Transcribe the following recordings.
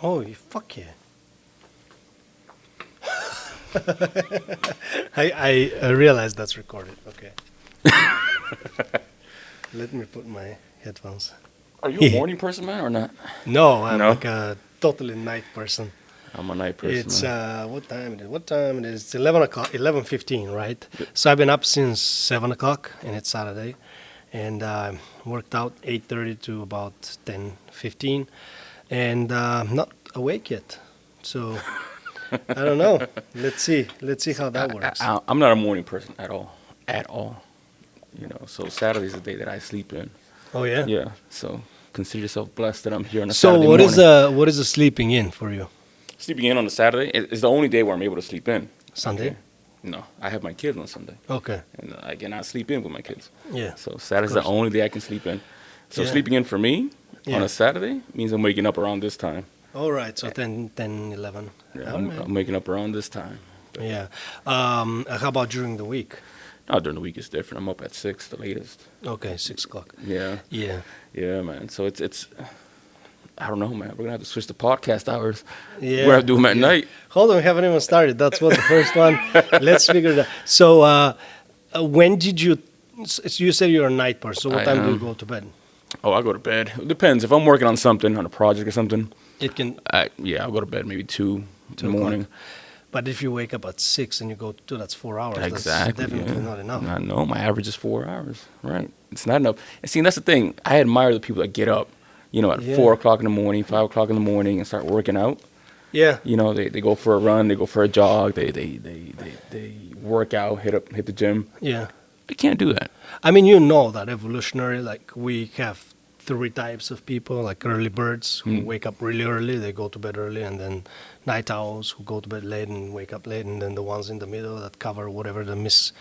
Oh, fuck yeah. I realize that's recorded. Okay. Let me put my headphones. Are you a morning person, man, or not? No, I'm No? like a totally night person. I'm a night person. It's man. what time it is? What time it is? It's 11 o'clock, 11:15, right? So I've been up since 7 o'clock, and it's Saturday, and worked out 8:30 to about 10:15, and not awake yet. So I don't know. Let's see how that works. I'm not a morning person at all. So Saturday's the day that I sleep in. Oh yeah. Yeah. So consider yourself blessed that I'm here on a So Saturday what morning. is a sleeping in for you? Sleeping in on a Saturday is the only day where I'm able to sleep in. Sunday? Okay. No, I have my kids on Sunday, Okay. and I cannot sleep in with my kids. Yeah. So Saturday's the course. only day I can sleep in. So Yeah. sleeping in for me on Yeah. a Saturday means I'm waking up around this time. All right. So 10, 11. Yeah, All right. I'm waking up around this time. Yeah. How about during the week? No, during the week it's different. I'm up at 6, the latest. Okay, 6 o'clock. Yeah, Yeah. man. So it's I don't know, man. We're gonna have to switch the podcast hours. Yeah. We're gonna have to do them at night. Hold on, we haven't even started. That's what the first one. Let's figure it out. So, when did you? You said you're a night person. So, what I time do you am. go to bed? Oh, I go to bed. It depends. If I'm working on something, on a project or something, It can, I'll go to bed maybe 2 in 2 the o'clock. morning. but if you wake up at 6 and you go to, that's 4 hours. Exactly. That's definitely yeah. not enough. I know. My average is 4 hours. Right. It's not enough. And see, that's the thing. I admire the people that get up, at Yeah. 4 o'clock in the morning, 5 o'clock in the morning, and start working out. Yeah. They go for a run, they go for a jog, they work out, hit the gym. Yeah. I can't do that. I mean, you know that evolutionary, like we have 3 types of people, like early birds who wake up really early, they go to bed early, and then night owls who go to bed late and wake up late, and then the ones in the middle that cover whatever the miss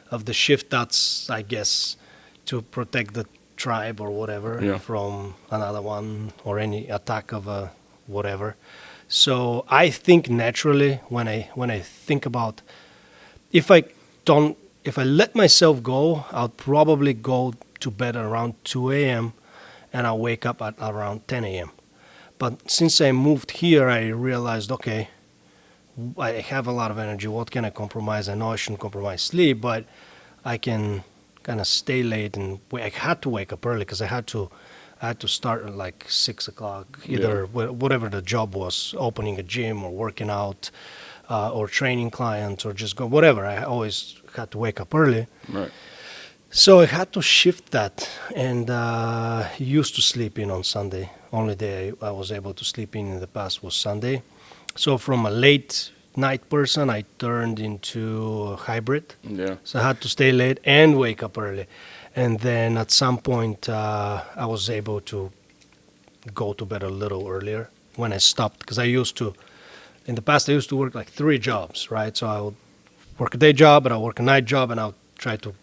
of the shift. That's, I guess, to protect the tribe or whatever Yeah. from another one or any attack of a whatever. So I think naturally when I think about if I let myself go, I'll probably go to bed around 2 a.m. and I'll wake up at around 10 a.m. But since I moved here, I realized, okay, I have a lot of energy. What can I compromise? I know I shouldn't compromise sleep, but I can kind of stay late and I had to wake up early because I had to start at like 6 o'clock, either whatever the job was, opening a gym or working out or training clients or just go, whatever. I always had to wake up early. Right. So I had to shift that and used to sleep in on Sunday. Only day I was able to sleep in the past was Sunday. So from a late night person, I turned into a hybrid. Yeah. So I had to stay late and wake up early. And then at some point, I was able to go to bed a little earlier when I stopped. Because in the past, I used to work like 3 jobs, right? So I would work a day job, and I'll work a night job, and I'll try to,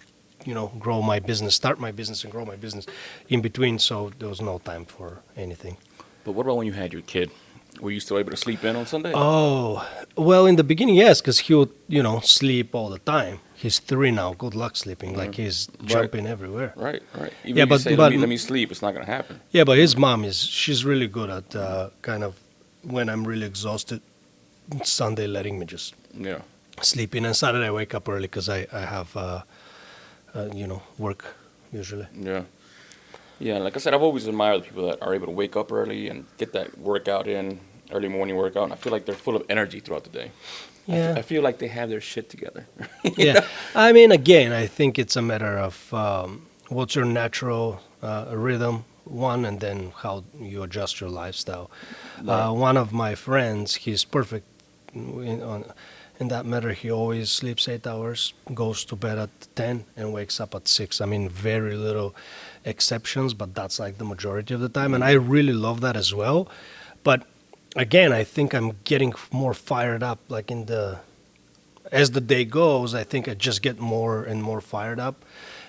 grow my business, start my business, and grow my business in between. So there was no time for anything. But what about when you had your kid? Were you still able to sleep in on Sunday? Oh, well, in the beginning, yes, because he would, sleep all the time. He's 3 now. Good luck sleeping. Like he's jumping everywhere. Right. Even Yeah, if you but- say, but- let me sleep, it's not going to happen. Yeah, but his mom she's really good at kind of when I'm really exhausted, Sunday letting me just Yeah. sleep in. And Saturday I wake up early because I have, work usually. Yeah. Yeah, like I said, I've always admired the people that are able to wake up early and get that workout in, early morning workout, and I feel like they're full of energy throughout the day. Yeah. I feel like they have their shit together. Yeah. I mean, again, I think it's a matter of what's your natural rhythm, one, and then how you adjust your lifestyle. One of my friends, he's perfect in that matter. He always sleeps 8 hours, goes to bed at 10, and wakes up at 6. I mean, very little exceptions, but that's like the majority of the time. And I really love that as well. But again, I think I'm getting more fired up. Like as the day goes, I think I just get more and more fired up,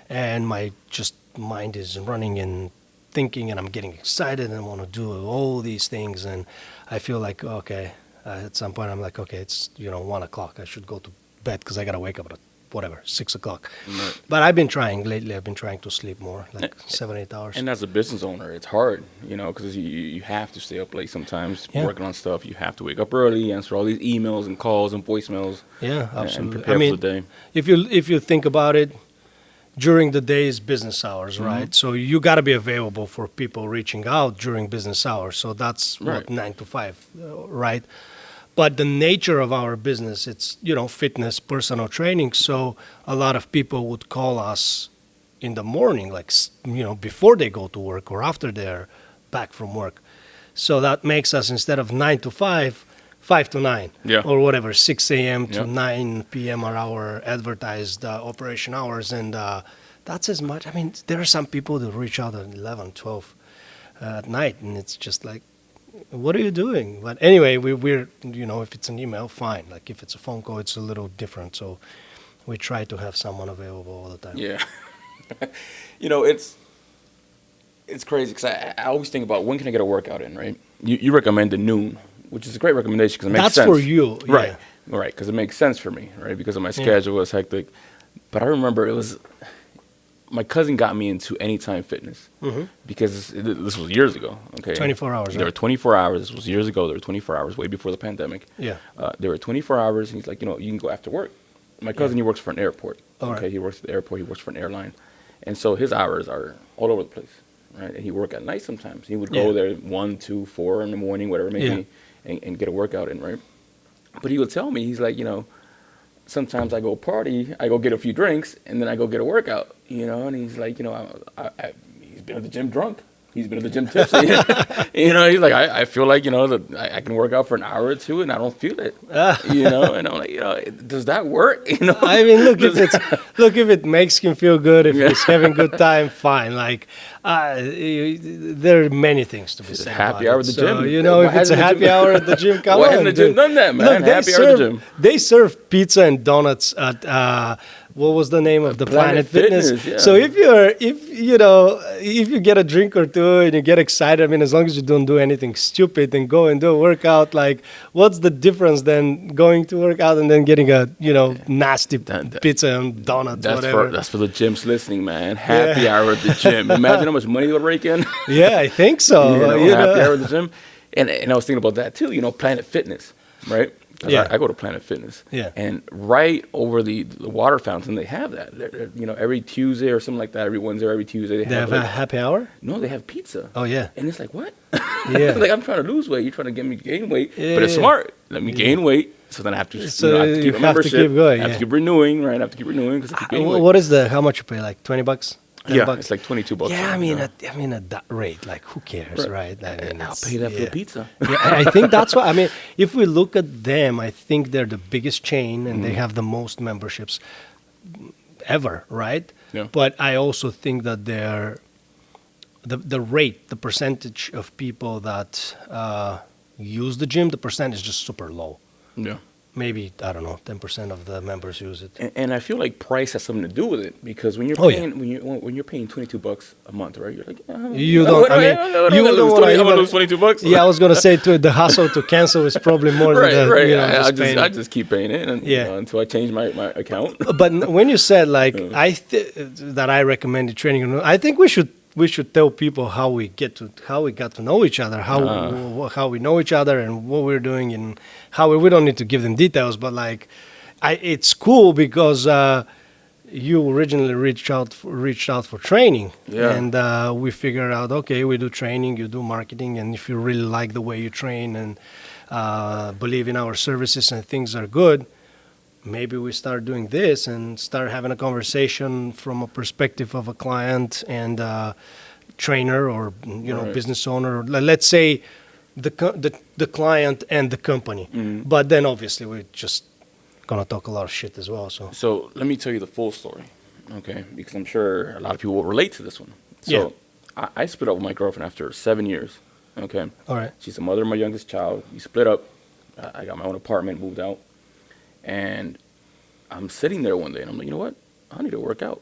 and my just mind is running and thinking, and I'm getting excited and want to do all these things. And I feel like, okay, at some point I'm like, okay, it's 1 o'clock. I should go to bed because I gotta wake up at whatever, 6 o'clock. Right. But I've been trying lately. I've been trying to sleep more, like 7-8 hours. And as a business owner, it's hard, because you have to stay up late sometimes working on stuff. You have to wake up early, answer all these emails and calls and voicemails. Yeah, And absolutely. prepare for the day. if you think about it, during the day is business hours, right? So you got to be available for people reaching out during business hours. So that's Right. 9 to 5, right? But the nature of our business, it's, fitness, personal training. So a lot of people would call us in the morning, like, before they go to work or after they're back from work. So that makes us, instead of 9 to 5, 5 to 9, Yeah. or whatever, 6 a.m. to Yeah. 9 p.m. are our advertised operation hours. And that's as much. I mean, there are some people that reach out at 11, 12 at night, and it's just like, what are you doing? But anyway, we're, if it's an email, fine. Like if it's a phone call, it's a little different. So we try to have someone available all the time. Yeah. It's crazy because I always think about when can I get a workout in, right? You recommend the noon, which is a great recommendation because it makes sense. That's for you. Right. Yeah. Right. Because it makes sense for me, right? Because of my schedule, it's hectic. But I remember my cousin got me into Anytime Fitness because this was years ago. Okay. 24 hours, There were right? 24 hours. This was years ago. There were 24 hours, way before the pandemic. Yeah. There were 24 hours, and he's like, you can go after work. My cousin, he works for an airport. All Okay. right. He works at the airport. He works for an airline. And so his hours are all over the place, right? And he work at night sometimes. He would go there 1, 2, 4 in the morning, whatever it may be, and get a workout in, right? But he would tell me, he's like, sometimes I go party, I go get a few drinks, and then I go get a workout, and he's like, he's been at the gym drunk. He's been at the gym tipsy. He's like, I feel like, that I can work out for an hour or two and I don't feel it. And I'm like, does that work? I mean, look, if it makes him feel good, if he's having a good time, fine. Like, there are many things to be said. Happy about hour it. at the So, gym. if it's a happy hour at the gym, come Why on. hasn't the gym dude. done that, man? Look, Happy hour at the gym. They serve pizza and donuts at what was the name of the Planet Fitness? Yeah. So if you get a drink or two and you get excited, I mean, as long as you don't do anything stupid and go and do a workout, like, what's the difference than going to work out and then getting a nasty pizza and donuts, whatever? That's for the gyms listening, man. Happy hour at the gym. Imagine how much money they would rake in. Yeah, I think so. Happy hour at the gym. And I was thinking about that too, Planet Fitness, right? 'Cause Yeah. I go to Planet Fitness. Yeah. And right over the water fountain, they have that. Every Tuesday or something like that, every Wednesday or every Tuesday, They have a happy hour? no, they have pizza. Oh, yeah. And it's like, what? Yeah. Like, I'm trying to lose weight. You're trying to get me to gain weight. Yeah, But it's yeah. smart. Let me gain weight. So then I have to, So I have to you keep a have to membership. keep going, I have yeah. to keep renewing, right? I have to keep renewing because I keep gaining weight. What is how much you pay? Like $20? Yeah, $10? it's like $22. Yeah, I you mean, know. at that rate, like, who cares, right? I mean, I'll it's- pay that for yeah. the pizza. Yeah, I think that's what I mean. If we look at them, I think they're the biggest chain and they have the most memberships ever, right? Yeah. But I also think that they're the rate, the percentage of people that use the gym, the percent is just super low. Yeah. Maybe, I don't know, 10% of the members use it. And I feel like price has something to do with it because when you're Oh, yeah. paying when you're paying $22 a month, right? You're like, You don't. I mean, you don't want I'm gonna to lose $22. Yeah, I was gonna say the hustle to cancel is probably more right, than right. just paying. I just keep paying it, and until I change my account. But when you said like that, I recommended training. I think we should tell people how we got to know each other, how we know each other, and what we're doing, and how we don't need to give them details. But like, it's cool because you originally reached out for training, Yeah. and we figured out, okay, we do training, you do marketing, and if you really like the way you train and believe in our services and things are good, maybe we start doing this and start having a conversation from a perspective of a client and trainer or Right. business owner. Let's say the client and the company, Mm-hmm. but then obviously we're just gonna talk a lot of shit as well. So let me tell you the full story, okay? Because I'm sure a lot of people will relate to this one. So I split up with my girlfriend after 7 years, okay? All right. She's the mother of my youngest child. We split up. I got my own apartment, moved out. And I'm sitting there one day and I'm like, you know what? I need to work out.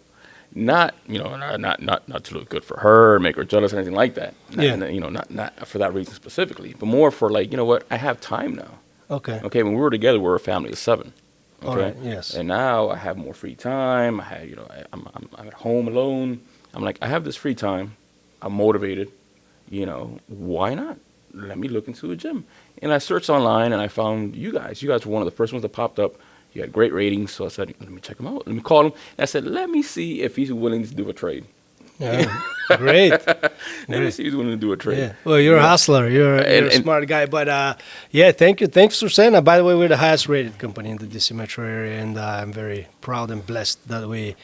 Not to look good for her or make her jealous or anything like that. Not for that reason specifically, but more for like, you know what? I have time now. Okay. Okay, when we were together, we were a family of 7. All right. Yes. And now I have more free time. I have, I'm at home alone. I'm like, I have this free time. I'm motivated. Why not? Let me look into a gym. And I searched online and I found you guys. You guys were one of the first ones that popped up. You had great ratings. So I said, let me check him out. Let me call him. And I said, let me see if he's willing to do a trade. Yeah, great. Let me see if he's willing to do a trade. Yeah. Well, you're a hustler. You're a smart guy. But yeah, thank you. Thanks for saying that. By the way, we're the highest rated company in the DC metro area, and I'm very proud and blessed that we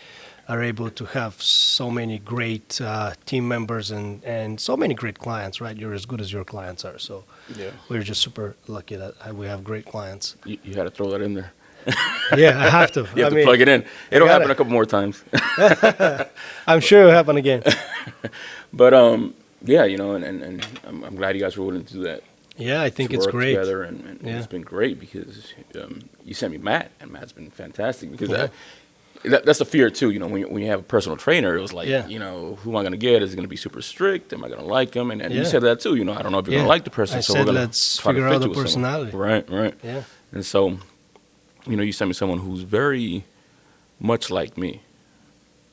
are able to have so many great team members and so many great clients. Right? You're as good as your clients are. So we're just super lucky that we have great clients. You had to throw that in there. Yeah, I have to. You have to plug it in. It'll happen a couple more times. I'm sure it'll happen again. But yeah, and I'm glad you guys were willing to do that. Yeah, I think it's work great. Together, and it's been great because you sent me Matt, and Matt's been fantastic because that's a fear too. When you have a personal trainer, it was like, who am I going to get? Is it going to be super strict? Am I going to like him? And you said that too. I don't know if you're going to like the person. I so said, we're let's figure out the personality. Right. Yeah. And so, you sent me someone who's very much like me,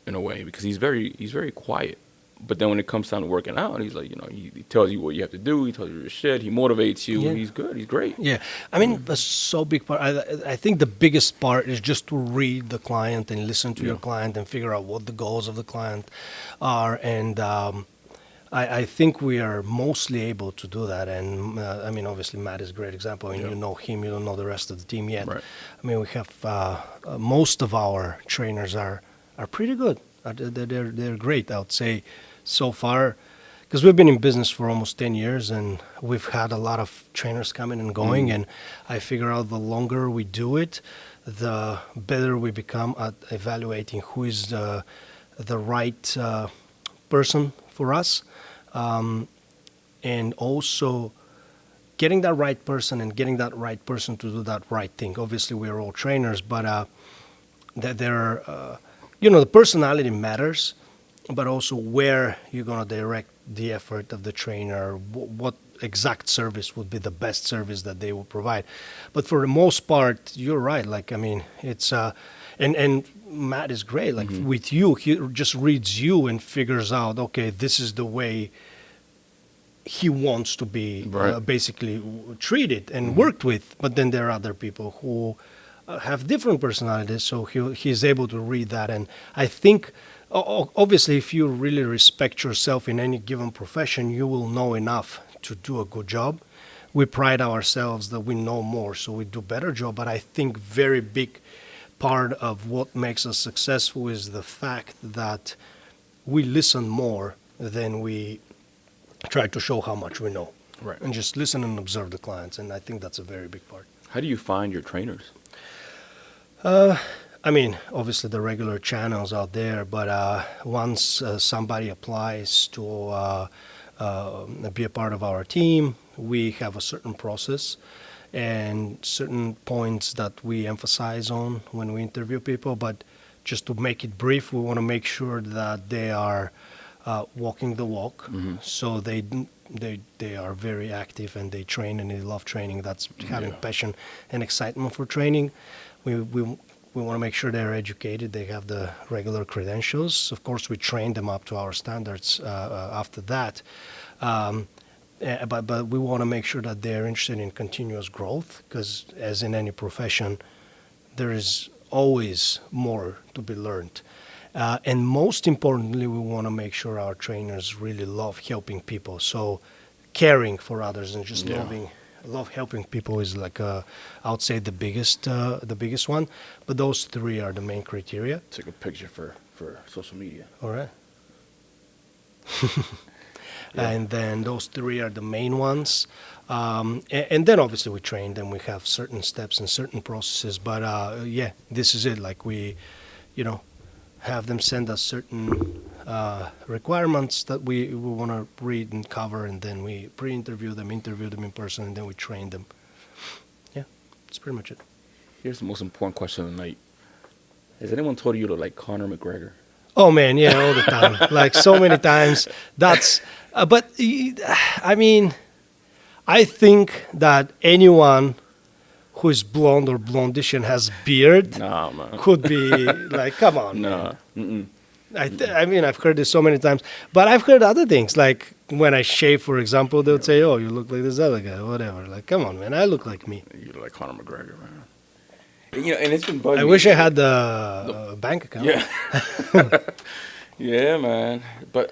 in a way, because he's very quiet. But then when it comes time to working out, he's like, he tells you what you have to do. He tells you your shit. He motivates you. He's good. He's great. Yeah. I mean, that's so big part. I think the biggest part is just to read the client and listen to your client and figure out what the goals of the client are. And I think we are mostly able to do that. And I mean, obviously, Matt is a great example. And you know him. You don't know the rest of the team yet. Right. I mean, we have most of our trainers are pretty good. They're great, I would say, so far, because we've been in business for almost 10 years and we've had a lot of trainers coming and going. And I figure out the longer we do it, the better we become at evaluating who is the right person for us, and also getting that right person and getting that right person to do that right thing. Obviously, we're all trainers, but the personality matters, but also where you're going to direct the effort of the trainer, what exact service would be the best service that they will provide. But for the most part, you're right. Like, I mean, it's, and Matt is great. Like with you, he just reads you and figures out, okay, this is the way he wants to be basically treated and worked with. But then there are other people who have different personalities, so he's able to read that. And I think, obviously, if you really respect yourself in any given profession, you will know enough to do a good job. We pride ourselves that we know more, so we do a better job. But I think very big part of what makes us successful is the fact that we listen more than we try to show how much we know. Right. And just listen and observe the clients, and I think that's a very big part. How do you find your trainers? I mean, obviously the regular channels out there, but once somebody applies to be a part of our team, we have a certain process and certain points that we emphasize on when we interview people. But just to make it brief, we want to make sure that they are walking the walk. So they are very active and they train and they love training. That's having passion and excitement for training. We want to make sure they're educated. They have the regular credentials. Of course, we train them up to our standards after that. But we want to make sure that they're interested in continuous growth, because as in any profession, there is always more to be learned. And most importantly, we want to make sure our trainers really love helping people. So caring for others and just love helping people is like I would say the biggest one. But those three are the main criteria. Take a picture for social media. All right. And then those three are the main ones. And then obviously we train them. We have certain steps and certain processes. But this is it. Like we, have them send us certain requirements that we want to read and cover, and then we interview them in person, and then we train them. Yeah, that's pretty much it. Here's the most important question of the night. Has anyone told you to like Conor McGregor? Oh man, yeah, all the time. Like so many times. That's, but I mean, I think that anyone who is blonde or blondish and has beard Nah, man. could be like, come on, man. Nah. Mm-mm. I mean, I've heard this so many times, but I've heard other things. Like when I shave, for example, they'll say, "Oh, you look like this other guy," whatever. Like, come on, man, I look like me. You look like Conor McGregor, man. And it's been bugging I me. wish I had the bank account. Yeah. Yeah, man. But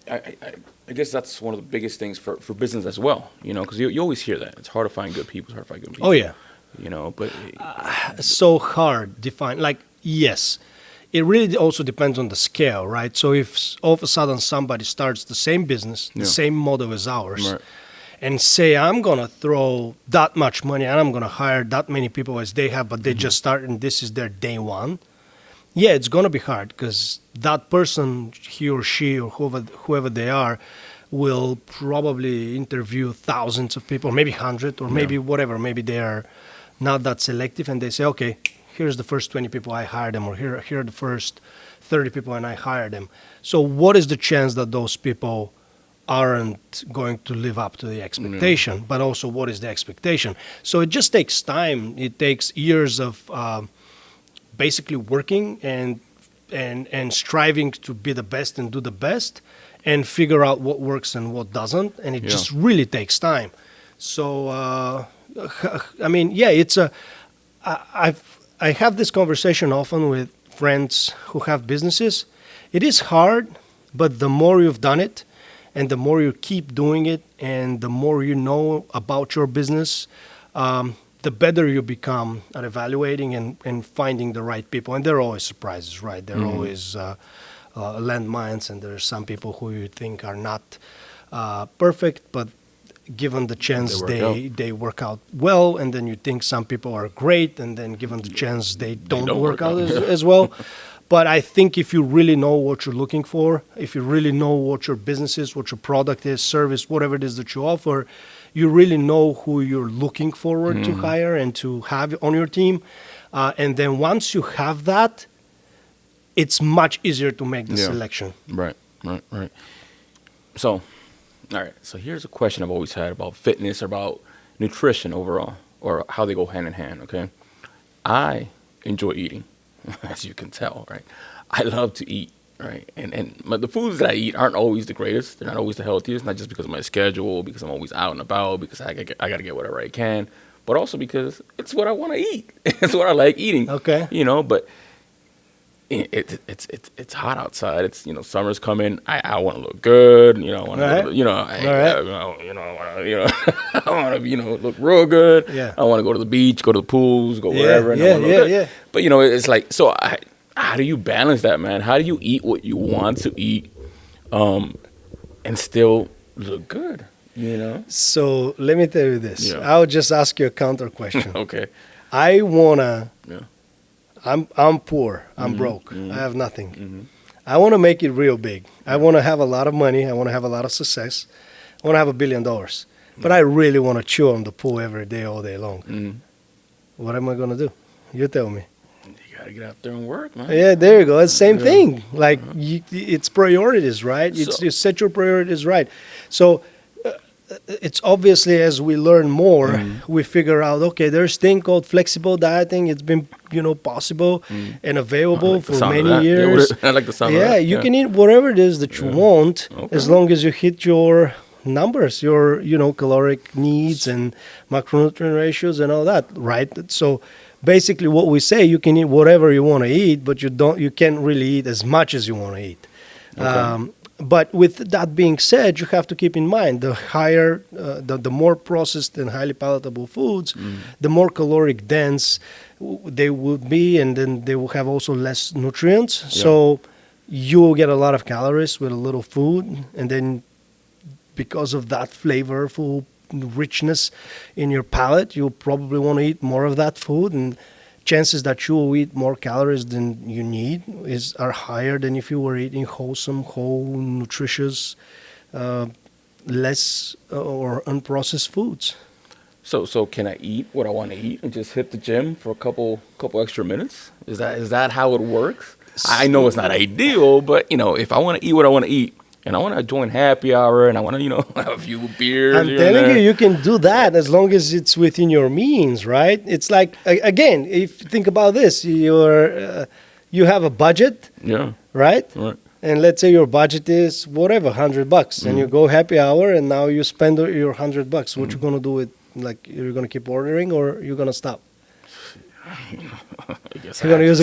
I guess that's one of the biggest things for business as well, because you always hear that. It's hard to find good people. It's hard to find good people. Oh yeah. But So hard define. Like, yes, it really also depends on the scale, right? So if all of a sudden somebody starts the same business, the same model as ours, Right. and say, I'm going to throw that much money and I'm going to hire that many people as they have, but they just started and this is their day one. Yeah, it's going to be hard because that person, he or she or whoever they are, will probably interview thousands of people, maybe 100 or maybe whatever. Maybe they are not that selective and they say, okay, here's the first 20 people, I hire them, or here are the first 30 people and I hire them. So what is the chance that those people aren't going to live up to the expectation? But also, what is the expectation? So it just takes time. It takes years of basically working and striving to be the best and do the best and figure out what works and what doesn't. And it just really takes time. So, I mean, yeah, it's I have this conversation often with friends who have businesses. It is hard, but the more you've done it and the more you keep doing it and the more you know about your business, the better you become at evaluating and finding the right people. And there are always surprises, right? There are always landmines, and there are some people who you think are not perfect, but given the chance, they work out well. And then you think some people are great, and then given the chance, they don't work out as well. But I think if you really know what you're looking for, if you really know what your business is, what your product is, service, whatever it is that you offer, you really know who you're looking forward to hire and to have on your team. And then once you have that, it's much easier to make the selection. Right. So, all right. So here's a question I've always had about fitness, or about nutrition overall, or how they go hand in hand, okay? I enjoy eating, as you can tell, right? I love to eat, right? But the foods that I eat aren't always the greatest. They're not always the healthiest, not just because of my schedule, because I'm always out and about, because I got to get whatever I can, but also because it's what I want to eat. It's what I like eating. Okay. But it's hot outside. It's summer's coming. I want to look good. I want to I want to look real good. Yeah. I want to go to the beach, go to the pools, go Yeah, wherever. yeah. But it's like, so how do you balance that, man? How do you eat what you want to eat, and still look good? So let me tell you this. Yeah. I'll just ask you a counter question. Okay. I wanna. Yeah. I'm poor. I'm broke. I have nothing. I want to make it real big. I want to have a lot of money. I want to have a lot of success. I want to have $1 billion. But I really want to chew on the pool every day, all day long. What am I going to do? You tell me. You got to get out there and work, man. Yeah, there you go. It's the same thing. Like, it's priorities, right? You set your priorities right. So it's obviously, as we learn more, we figure out, okay, there's a thing called flexible dieting. It's been, possible and available for many years. I like the sound of Yeah, that. you can eat whatever it is that you want, as long as you hit your numbers, your, caloric needs and macronutrient ratios and all that, right? So basically what we say, you can eat whatever you want to eat, but you can't really eat as much as you want to eat. Okay. But with that being said, you have to keep in mind the higher, the more processed and highly palatable foods, the more caloric dense they would be, and then they will have also less nutrients. Yeah. So you will get a lot of calories with a little food, and then because of that flavorful richness in your palate, you'll probably want to eat more of that food, and chances that you will eat more calories than you need are higher than if you were eating wholesome, whole, nutritious, less or unprocessed foods. So can I eat what I want to eat and just hit the gym for a couple extra minutes? Is that how it works? I know it's not ideal, but if I want to eat what I want to eat, and I want to join happy hour, and I want to, have a few beers. I'm telling you, you can do that as long as it's within your means, right? It's like, again, if you think about this, you have a budget, Yeah. right? Right. And let's say your budget is whatever, $100, and you go happy hour, and now you spend your $100. What you gonna do with, like, you're gonna keep ordering, or you're gonna stop? I guess You're gonna use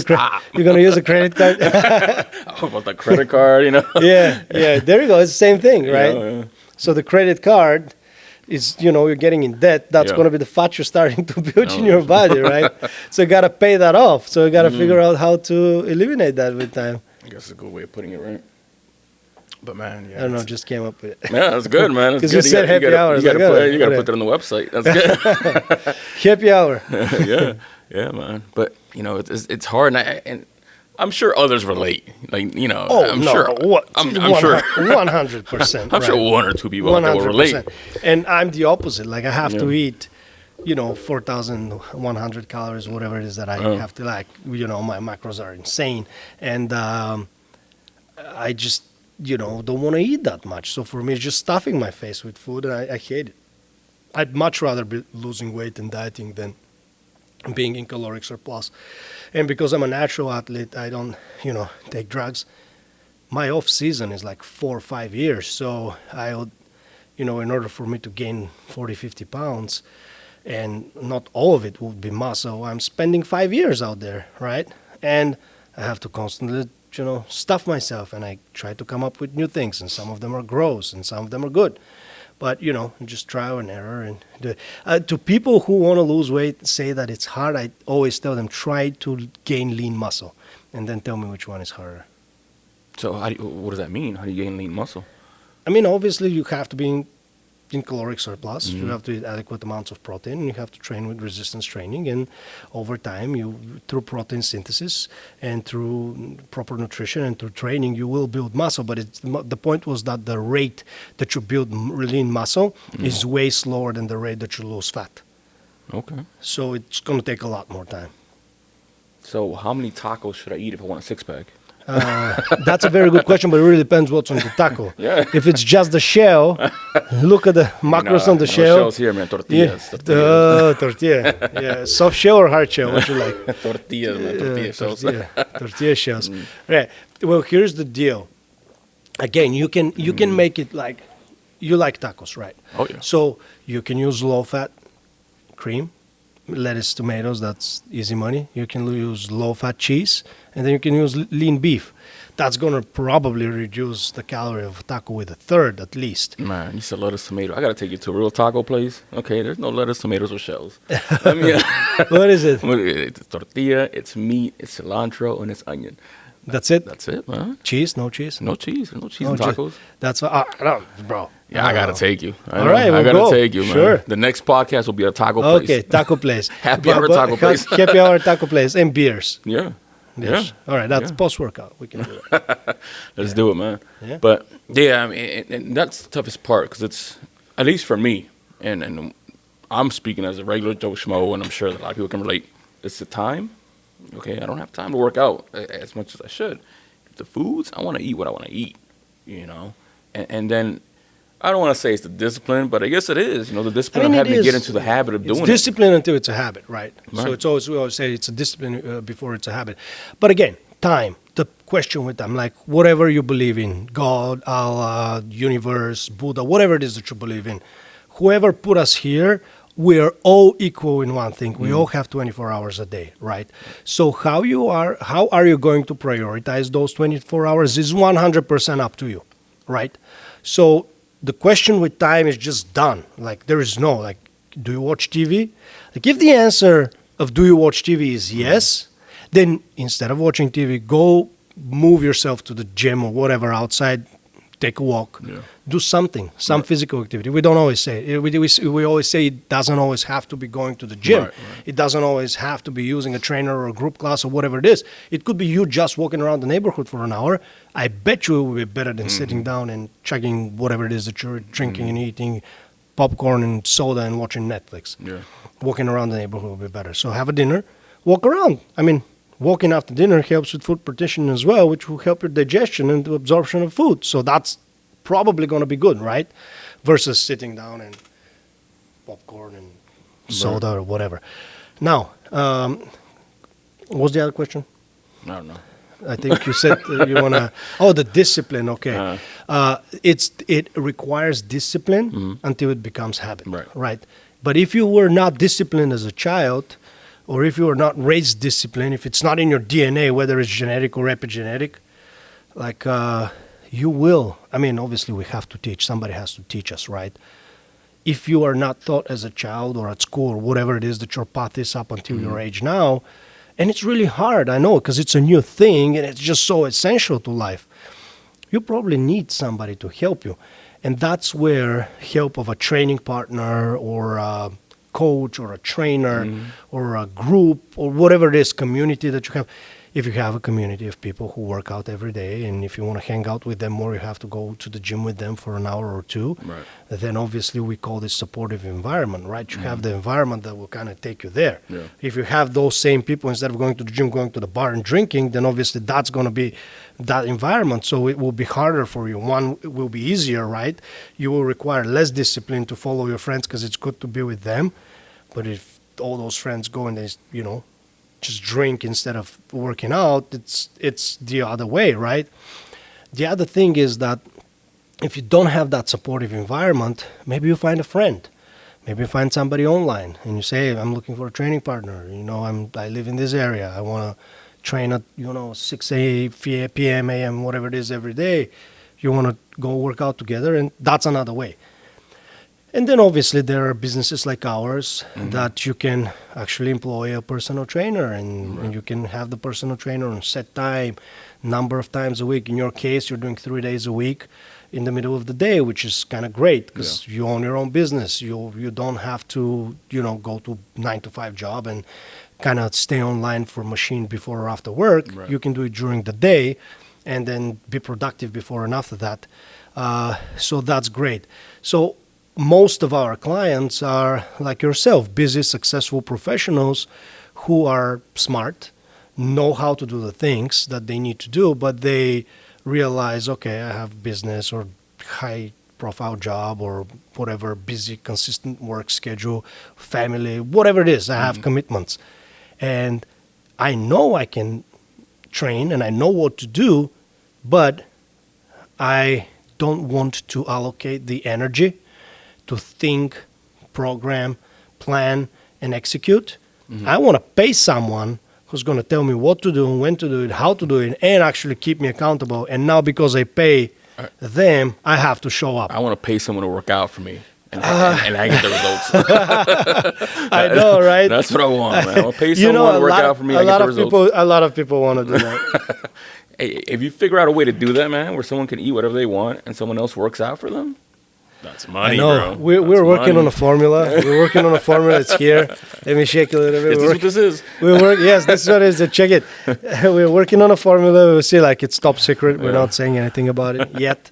you're gonna use a credit card. How about the credit card? Yeah. There you go. It's the same thing, right? Yeah. So the credit card is, you're getting in debt. That's Yeah. going to be the fat you're starting to build in your body, right? So you got to pay that off. So you got to figure out how to eliminate that with time. I guess it's a good way of putting it, right? But man, yeah, I don't know. Just came up with it. Yeah, that's good, man. That's 'Cause good. you said happy hours. You got Like, to put that on the website. That's good. Happy hour. yeah, man. But it's hard, and I'm sure others relate. Like Oh, I'm no. sure. What? I'm sure. 100%. I'm sure one or two people out there will relate. And I'm the opposite. Like, I have to Yeah. eat, 4,100 calories, whatever it is that I have to, like, my macros are insane. And I just, don't want to eat that much. So for me, it's just stuffing my face with food, and I hate it. I'd much rather be losing weight and dieting than being in caloric surplus. And because I'm a natural athlete, I don't, take drugs. My off season is like 4 or 5 years. So I would, in order for me to gain 40, 50 pounds, and not all of it would be muscle, I'm spending 5 years out there, right? And I have to constantly, stuff myself, and I try to come up with new things, and some of them are gross, and some of them are good. But, just trial and error. And to people who want to lose weight, say that it's hard, I always tell them, try to gain lean muscle, and then tell me which one is harder. So what does that mean? How do you gain lean muscle? I mean, obviously, you have to be in caloric surplus. You have to eat adequate amounts of protein. You have to train with resistance training. And over time, through protein synthesis and through proper nutrition and through training, you will build muscle. But the point was that the rate that you build lean muscle is way slower than the rate that you lose fat. Okay. So it's going to take a lot more time. So how many tacos should I eat if I want a six-pack? That's a very good question, but it really depends what's on the taco. Yeah. If it's just the shell, look at the macros on the no shell. shells here, man. Tortillas. Tortilla. Yeah, soft shell or hard shell? What you like? Tortillas, man. Tortilla shells. Tortilla shells. Right. Well, here's the deal. Again, you can make it like you like tacos, right? Oh yeah. So you can use low-fat cream, lettuce, tomatoes. That's easy money. You can use low-fat cheese, and then you can use lean beef. That's going to probably reduce the calorie of a taco with a third at least. Man, you said lettuce, tomato. I got to take you to a real taco place. Okay, there's no lettuce, tomatoes, or shells. What is it? It's tortilla, it's meat, it's cilantro, and it's onion. That's it? That's it, man. Cheese? No cheese? No cheese. No cheese No in cheese. tacos. That's bro. Yeah, I got to take you. All right, I we'll got to go. take you, man. Sure. The next podcast will be a taco place. Okay, taco place. Happy hour taco place. Happy hour taco place and beers. Yeah. Yes. Yeah. All right, that's Yeah. post-workout. We can do that. Let's do it, man. Yeah. But yeah, I mean, and that's the toughest part because it's, at least for me, and I'm speaking as a regular Joe Schmo, and I'm sure that a lot of people can relate. It's the time. Okay, I don't have time to work out as much as I should. The foods, I want to eat what I want to eat, and then I don't want to say it's the discipline, but I guess it is. The discipline of having to get into the habit of doing it's discipline until it's a habit, right? So Right. we always say it's a discipline before it's a habit. But again, time. The question with them, like whatever you believe in, God, Allah, universe, Buddha, whatever it is that you believe in, whoever put us here, we are all equal in one thing. We all have 24 hours a day, right? So how are you going to prioritize those 24 hours is 100% up to you, right? So the question with time is just done. Like there is no, like, do you watch TV? Like if the answer of do you watch TV is yes, then instead of watching TV, go move yourself to the gym or whatever outside, take a walk, do something, some physical activity. We don't always say, we always say it doesn't always have to be going to the gym. Right. It doesn't always have to be using a trainer or a group class or whatever it is. It could be you just walking around the neighborhood for an hour. I bet you it will be better than sitting down and chugging whatever it is that you're drinking and eating, popcorn and soda and watching Netflix. Yeah. Walking around the neighborhood will be better. So have a dinner, walk around. I mean, walking after dinner helps with food partition as well, which will help your digestion and the absorption of food. So that's probably going to be good, right? Versus sitting down and popcorn and soda or whatever. Now, what's the other question? I don't know. I think you said you want to. Oh, the discipline. Okay, it requires discipline until it becomes habit. Right. But if you were not disciplined as a child, or if you were not raised disciplined, if it's not in your DNA, whether it's genetic or epigenetic, like you will. I mean, obviously, we have to teach. Somebody has to teach us, right? If you are not taught as a child or at school or whatever it is that your path is up until your age now. And it's really hard, I know, because it's a new thing and it's just so essential to life. You probably need somebody to help you. And that's where help of a training partner or a coach or a trainer or a group or whatever it is, community that you have. If you have a community of people who work out every day, and if you want to hang out with them more, you have to go to the gym with them for an hour or two. Right. Then obviously we call this supportive environment, right? You have the environment that will kind of take you there. Yeah. If you have those same people, instead of going to the gym, going to the bar and drinking, then obviously that's going to be that environment. So it will be harder for you. One, it will be easier, right? You will require less discipline to follow your friends because it's good to be with them. But if all those friends go and they, just drink instead of working out, it's the other way, right? The other thing is that if you don't have that supportive environment, maybe you find a friend. Maybe you find somebody online and you say, I'm looking for a training partner. I live in this area. I want to train at, 6 p.m., a.m., whatever it is every day. You want to go work out together, and that's another way. And then obviously there are businesses like ours that you can actually employ a personal trainer and you can have the personal trainer on set time, number of times a week. In your case, you're doing 3 days a week in the middle of the day, which is kind of great because you own your own business. You don't have to, go to 9 to 5 job and kind of stay online for machine before or after work. Right. You can do it during the day and then be productive before and after that. So that's great. So most of our clients are like yourself, busy, successful professionals who are smart, know how to do the things that they need to do, but they realize, okay, I have business or high profile job or whatever, busy, consistent work schedule, family, whatever it is, I have commitments. And I know I can train and I know what to do, but I don't want to allocate the energy to think, program, plan, and execute. I want to pay someone who's going to tell me what to do, when to do it, how to do it, and actually keep me accountable. And now because I pay them, I have to show up. I want to pay someone to work out for me. And I get the results. I know, right? That's what I want, man. I want to pay someone to work out for me. I get the results. A lot of people want to do that. Hey, if you figure out a way to do that, man, where someone can eat whatever they want and someone else works out for them, that's money, bro. We're working on a formula. We're working on a formula. It's here. Let me shake a little bit. Is this what this is? Yes, this is what it is. Check it. We're working on a formula. We'll see. Like, it's top secret. We're not saying anything about it yet.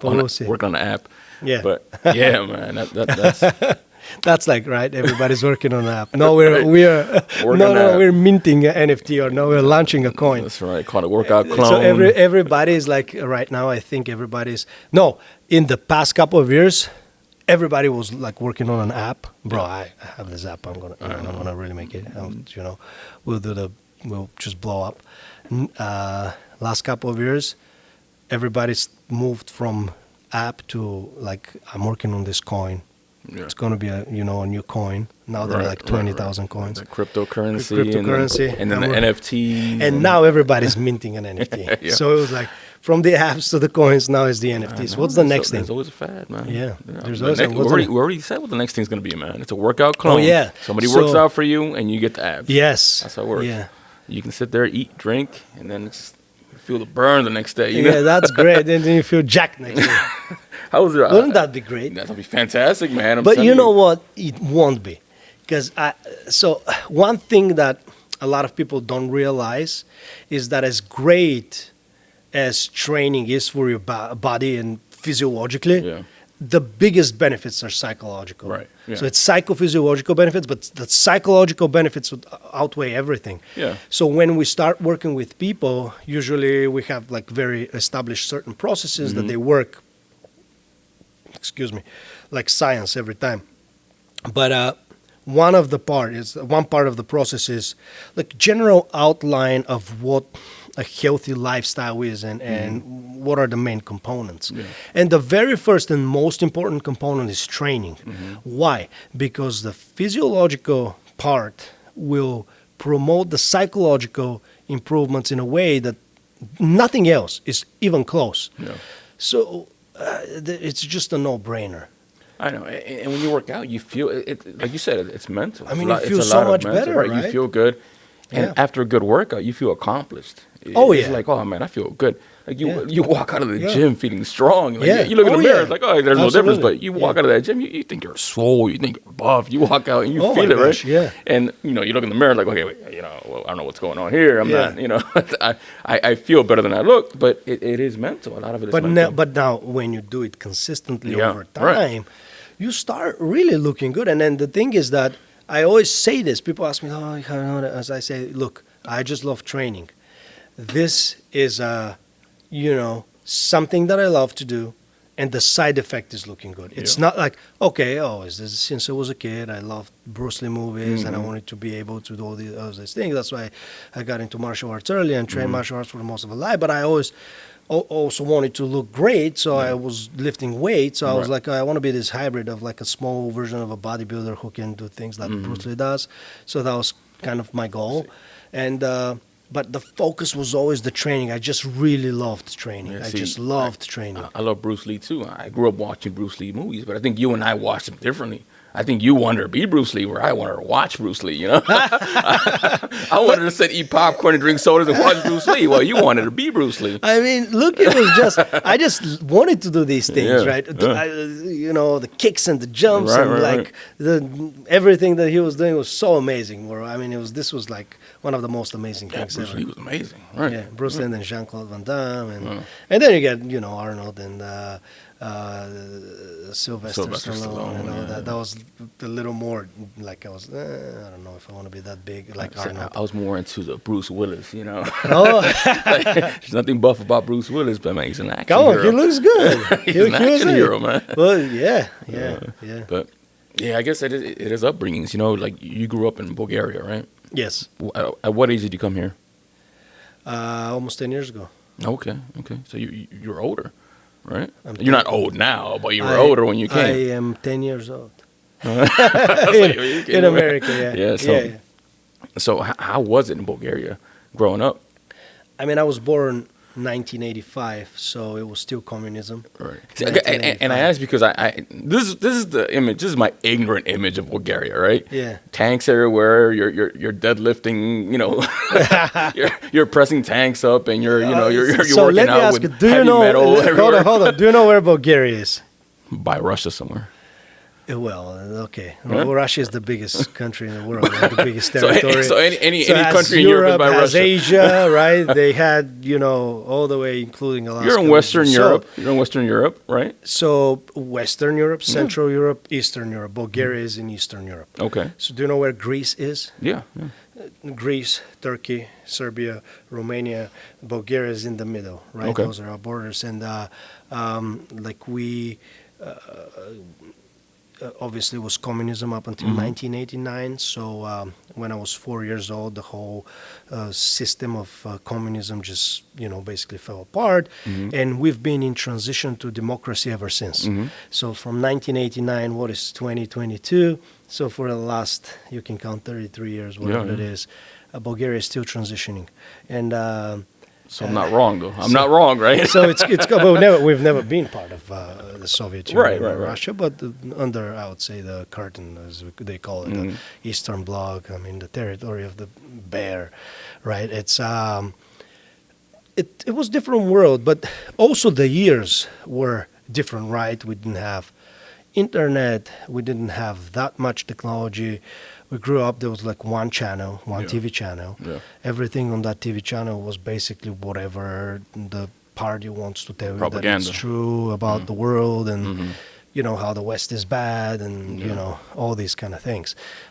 But we'll see. Work on the app. Yeah. But yeah, man. That's that's like, right, everybody's working on an app. No, we're minting an NFT, or no, we're launching a coin. That's right. Call it workout clone. So everybody's like, right now, I think in the past couple of years, everybody was like working on an app. Bro, I have this app. I'm gonna really make it. We'll just blow up. Last couple of years, everybody's moved from app to like, I'm working on this coin. Yeah. It's going to be a new coin. Now there are like 20,000 coins. The cryptocurrency. And then the NFT. And now everybody's minting an NFT. Yeah. So it was like, from the apps to the coins, now it's the NFTs. What's the next thing? There's always a fad, man. Yeah. There's always we already said what the next thing's going to be, man. It's a workout clone. Oh, yeah. Somebody works out for you, and you get the abs. Yes. That's how it works. Yeah. You can sit there, eat, drink, and then feel the burn the next day. Yeah, that's great. And then you feel jacked next day. How was it? Wouldn't that be great? That'll be fantastic, man. But you know what? It won't be. Because one thing that a lot of people don't realize is that as great as training is for your body and physiologically, the biggest benefits are psychological. Right. Yeah. So it's psychophysiological benefits, but the psychological benefits would outweigh everything. Yeah. So when we start working with people, usually we have like very established certain processes that they work excuse me, like science every time. But one part of the process is like general outline of what a healthy lifestyle is and what are the main components. Yeah. And the very first and most important component is training. Why? Because the physiological part will promote the psychological improvements in a way that nothing else is even close. Yeah. So it's just a no-brainer. I know, and when you work out, you feel it. Like you said, it's mental. I mean, it's you feel it's a so lot of much mental, better, right? right? You feel good, and Yeah. after a good workout, you feel accomplished. Oh, It's yeah. like, oh man, I feel good. Like Yeah. you walk out of the Yeah. gym feeling strong. Like, Yeah. you look in Oh, the mirror, yeah. it's like, oh, there's no difference. Absolutely. But you walk out of that gym, you think you're swole, you think you're buff. You walk out and you Oh, feel my it, right? gosh, yeah. And you look in the mirror, like, okay, wait, well, I don't know what's going on here. I'm Yeah. not, I feel better than I look, but it is mental. A lot of it is mental. But now, when you do it consistently Yeah, over right. time, you start really looking good. And then the thing is that I always say this. People ask me, "Oh, how do you know that?" As I say, look, I just love training. This is something that I love to do, and the side effect is looking good. It's Yeah. not like, okay, is this since I was a kid, I loved Bruce Lee movies, and I Mm-hmm. wanted to be able to do all these things. That's why I got into martial arts early and trained Mm-hmm. martial arts for most of my life. But I always also wanted to look great, so I was lifting weights. So I was Right. like, I want to be this hybrid of like a small version of a bodybuilder who can do things like Mm-hmm. Bruce Lee does. So that was kind of my goal. And but the focus was always the training. I just really loved training. Yeah, I see, just loved training. I love Bruce Lee too. I grew up watching Bruce Lee movies, but I think you and I watched them differently. I think you wanted to be Bruce Lee, where I wanted to watch Bruce Lee. I wanted to sit, eat popcorn, and drink sodas and watch Bruce Lee. Well, you wanted to be Bruce Lee. I mean, look, it was just, I just wanted to do these things, Yeah, right? yeah. The kicks and the jumps Right, and right, like everything that he was doing was so amazing. This was like one of the most amazing Yeah, things Bruce ever. Lee was amazing. Right. Yeah, Bruce Lee and then Jean-Claude Van Damme. And then you get, Arnold and Sylvester Stallone and all yeah. that. That was a little more like I don't know if I want to be that big like See, Arnold. I was more into the Bruce Willis, Oh, There's nothing buff about Bruce Willis, but man, he's an action come on, hero. he looks good. He's an action hero, man. Well, yeah. But yeah, I guess it is upbringings. Like you grew up in Bulgaria, right? Yes. At what age did you come here? Almost 10 years ago. Okay. So you're older, right? I'm You're not old now, but you were I- older when you came. I am 10 years old. So In America, yeah. Yeah, so- So how was it in Bulgaria growing up? I mean, I was born 1985, so it was still communism. Right. And I asked because this is the image. This is my ignorant image of Bulgaria, right? Yeah. Tanks everywhere. You're deadlifting. You're pressing tanks up, and you're So working let me out ask with you, do you heavy know, metal everywhere. hold on, do you know where Bulgaria is? By Russia somewhere. Well, okay. Huh? Well, Russia is the biggest country in the world, right? The biggest So territory. any has country in Europe is by has Russia. Asia, right? They had, all the way, including Alaska. You're in Western So- Europe. You're in Western Europe, right? So Western Europe, Central Europe, Eastern Europe. Bulgaria is in Eastern Europe. Okay. So do you know where Greece is? Yeah. Greece, Turkey, Serbia, Romania, Bulgaria is in the middle, right? Okay. Those are our borders, and obviously it was communism up until 1989. So when I was 4 years old, the whole system of communism just basically fell apart, and we've been in transition to democracy ever since. So from 1989, what is 2022? So for the last, you can count 33 years, whatever Yeah, it yeah. is, Bulgaria is still transitioning, and So I'm not wrong though. I'm not wrong, right? so it's but we've never been part of the Soviet Union or right. Russia, but under, I would say, the curtain, as they call it, the Eastern Bloc. I mean, the territory of the bear, right? It's it was different world, but also the years were different, right? We didn't have internet, we didn't have that much technology. We grew up, there was like one channel, one Yeah. TV channel. Yeah. Everything on that TV channel was basically whatever the party wants to tell you that Propaganda. it's true about the world and how the West is bad and all these kind of things.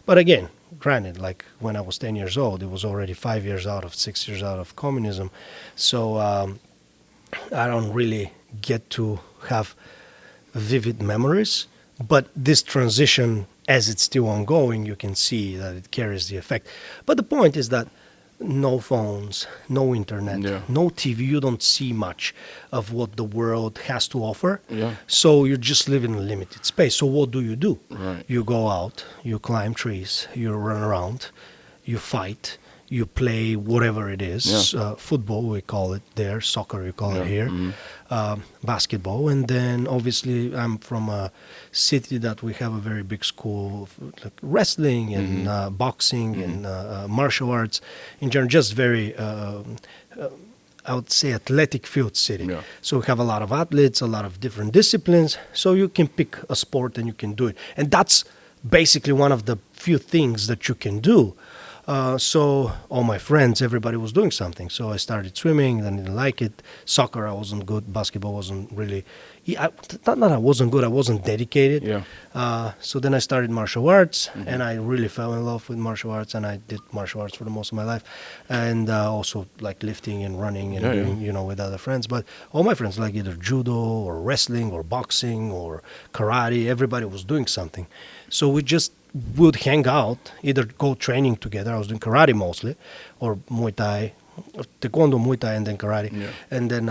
But again, granted, like when I was 10 years old, it was already 6 years out of communism. So I don't really get to have vivid memories. But this transition, as it's still ongoing, you can see that it carries the effect. But the point is that no phones, no internet, Yeah. no TV. You don't see much of what the world has to offer. Yeah. So you just live in a limited space. So what do? Right. You go out, you climb trees, you run around, you fight, you play whatever it is. Yeah. Football, we call it there. Soccer, we call Yeah. it here. Basketball. And then obviously I'm from a city that we have a very big school of like wrestling and boxing and martial arts in general, just very I would say athletic-filled city. Yeah. So we have a lot of athletes, a lot of different disciplines. So you can pick a sport and you can do it. And that's basically one of the few things that you can do. So all my friends, everybody was doing something. So I started swimming, then I didn't like it. Soccer, I wasn't good. Basketball wasn't really, not that I wasn't good, I wasn't dedicated. Yeah. So then I started martial arts, and I really fell in love with martial arts, and I did martial arts for the most of my life. And also like lifting and running and doing, with other friends. But all my friends like either judo or wrestling or boxing or karate. Everybody was doing something. So we just would hang out, either go training together. I was doing karate mostly, or Muay Thai, Taekwondo, Muay Thai, and then karate. Yeah. And then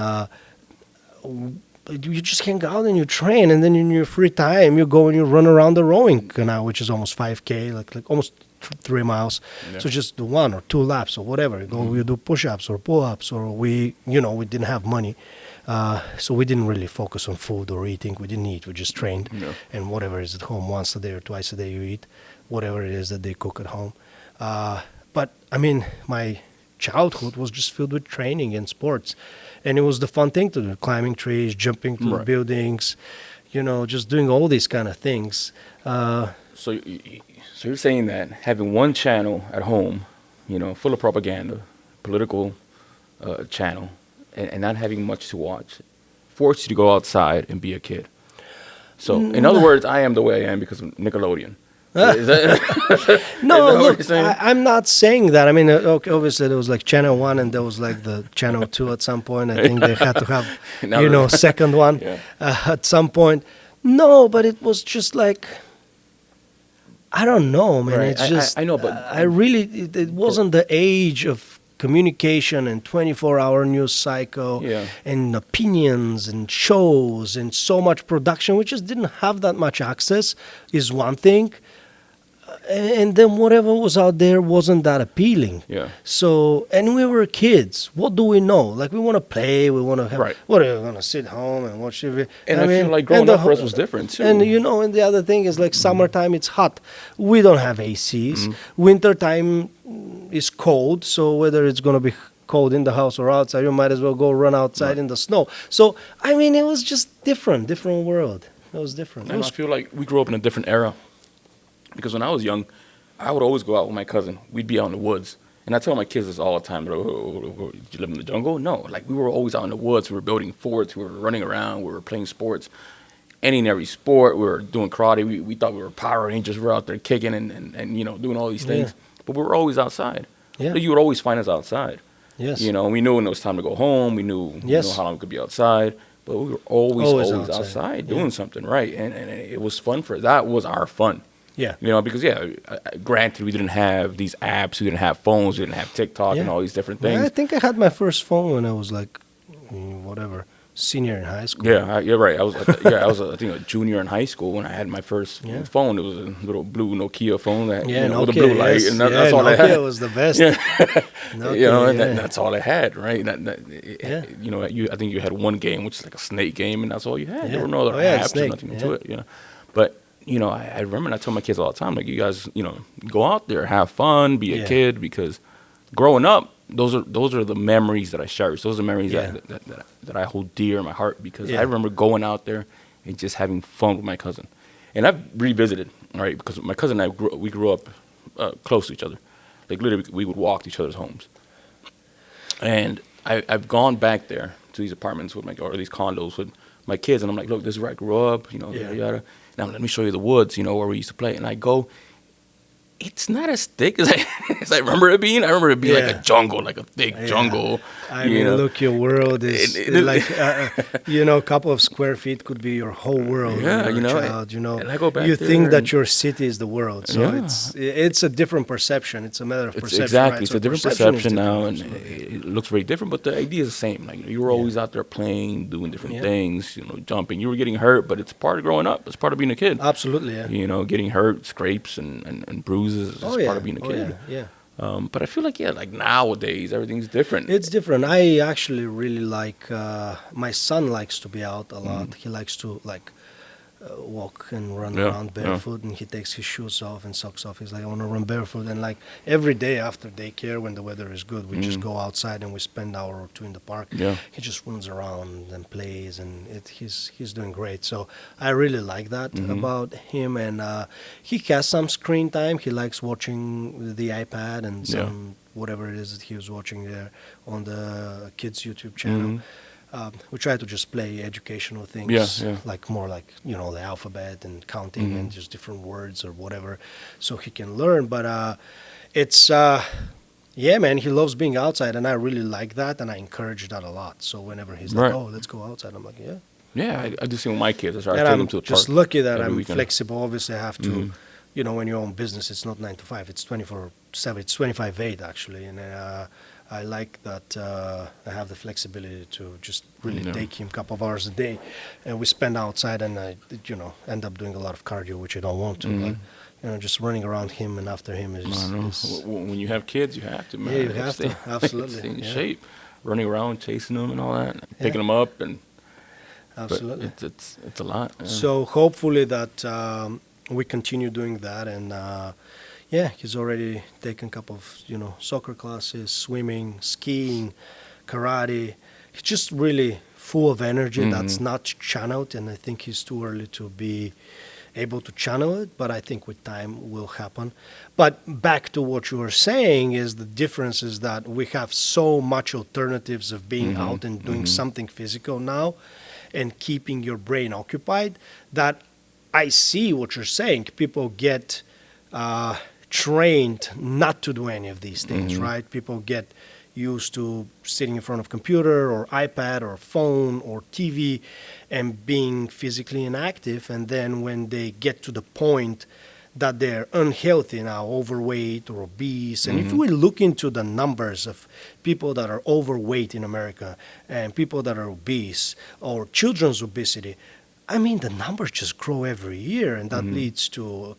you just hang out and you train, and then in your free time you go and you run around the rowing canal, which is almost 5K, like almost 3 miles. Yeah. So just do 1 or 2 laps or whatever. You go, you do push-ups or pull-ups, or we didn't have money. So we didn't really focus on food or eating. We didn't eat. We just trained. Yeah. And whatever is at home, once a day or twice a day you eat, whatever it is that they cook at home. But, I mean, my childhood was just filled with training and sports. And it was the fun thing to do, climbing trees, jumping through Right. buildings, just doing all these kind of things. So you're saying that having one channel at home, full of propaganda, political channel, and not having much to watch, forced you to go outside and be a kid. So, in other words, I am the way I am because of Nickelodeon. Is that, No, is that what look, you're saying? I'm not saying that. I mean, okay, obviously there was like Channel 1 and there was like the Channel 2 at some point. I think they had to have, Now second one Yeah. at some point. No, but it was just like, I don't know, man. Right. It's just, I know, but I really, it wasn't the age of communication and 24-hour news cycle Yeah. and opinions and shows and so much production. We just didn't have that much access is one thing. And then whatever was out there wasn't that appealing. Yeah. So, and we were kids. What do we know? Like, we want to play. We want to have. Right. What are we going to sit home and watch TV? And I feel like growing up for us was different, too. And and the other thing is like summertime, it's hot. We don't have ACs. Wintertime is cold. So whether it's going to be cold in the house or outside, you might as well go run outside in the snow. So, I mean, it was just different world. It was different. It And was I feel like we grew up in a different era. Because when I was young, I would always go out with my cousin. We'd be out in the woods. And I tell my kids this all the time. "Oh, did you live in the jungle?" No. Like, we were always out in the woods. We were building forts. We were running around. We were playing sports. Any and every sport. We were doing karate. We thought we were Power Rangers. We were out there kicking and doing all these things. But we were always outside. Yeah. So you would always find us outside. Yes. We knew when it was time to go home. We knew, how long we could be outside. But we were always outside doing something, right? And it was fun for us. That was our fun. Yeah. Because, granted, we didn't have these apps. We didn't have phones. We didn't have TikTok and all these different things. I think I had my first phone when I was like, senior in high school. Yeah, you're right. I was, I think, a junior in high school when I had my first phone. It was a little blue Nokia phone that, with a blue light, and that's all I had. Nokia was the best. Nokia, that's all I had, right? I think you had one game, which is like a snake game, and that's all you had. There were no other apps or nothing to it. But I remember, and I tell my kids all the time, like, you guys, go out there, have fun, be a kid, because growing up, those are the memories that I cherish. Those are memories that I hold dear in my heart, because I remember going out there and just having fun with my cousin. And I've revisited, right, because my cousin and I we grew up close to each other. Like, literally, we would walk to each other's homes. And I've gone back there to these apartments with or these condos with my kids, and I'm like, look, this is where I grew up, yada yada. Now let me show you the woods, where we used to play. And I go, it's not as thick as as I remember it being. I remember it being like Yeah. a jungle, like a thick jungle. I mean, look, your world is like, a couple of square feet could be your whole world. Yeah, when you're a child, and I go back you there think that and- your city is the world. So Yeah. it's a different perception. It's a matter of It's perception. exactly. right? It's So a different perception is perception now, and different, absolutely. it looks very different. But the idea is the same. Like you were always out there playing, doing different Yeah. things. Jumping. You were getting hurt, but it's part of growing up. It's part of being a kid. Absolutely, yeah. Getting hurt, scrapes, and bruises is part of being a kid. Yeah. But I feel like like nowadays everything's different. It's different. I actually really like. My son likes to be out a lot. He likes to walk and run Yeah, around barefoot, and he takes his shoes off and socks off. He's like, I want to run barefoot, and like every day after daycare, when the weather is good, we just go outside and we spend an hour or two in the park. Yeah. He just runs around and plays, and he's doing great. So I really like that about him, and he has some screen time. He likes watching the iPad and some whatever it is that he was watching there on the kids YouTube channel. We try to just play educational things, like more like the alphabet and counting and just different words or whatever, so he can learn. But it's yeah, man, he loves being outside, and I really like that, and I encourage that a lot. So whenever he's like, "Oh, let's go outside," I'm like, "Yeah." Yeah, I do see with my kids. I try to And take I'm them to the just park lucky that every I'm weekend. flexible. Obviously, I have to, when you own business, it's not 9 to 5. It's 24/7. It's 25/8 actually, and I like that I have the flexibility to just really take him a couple of hours a day, and we spend outside, and I, end up doing a lot of cardio, which I don't want to. But, just running around him and after him is. I know. When you have kids, you have to, man. Yeah, you have to. Absolutely. Stay in Yeah. shape, running around, chasing them, and all that, picking them up, and Absolutely. But it's a lot. Yeah. So hopefully that we continue doing that, and he's already taken a couple of soccer classes, swimming, skiing, karate. He's just really full of energy that's not channeled, and I think he's too early to be able to channel it, but I think with time will happen. But back to what you were saying is the difference is that we have so much alternatives of being out and doing something physical now and keeping your brain occupied, that I see what you're saying. People get trained not to do any of these things, right? People get used to sitting in front of computer or iPad or phone or TV and being physically inactive. And then when they get to the point that they're unhealthy now, overweight or obese, and if we look into the numbers of people that are overweight in America and people that are obese or children's obesity, I mean, the numbers just grow every year, and that leads to,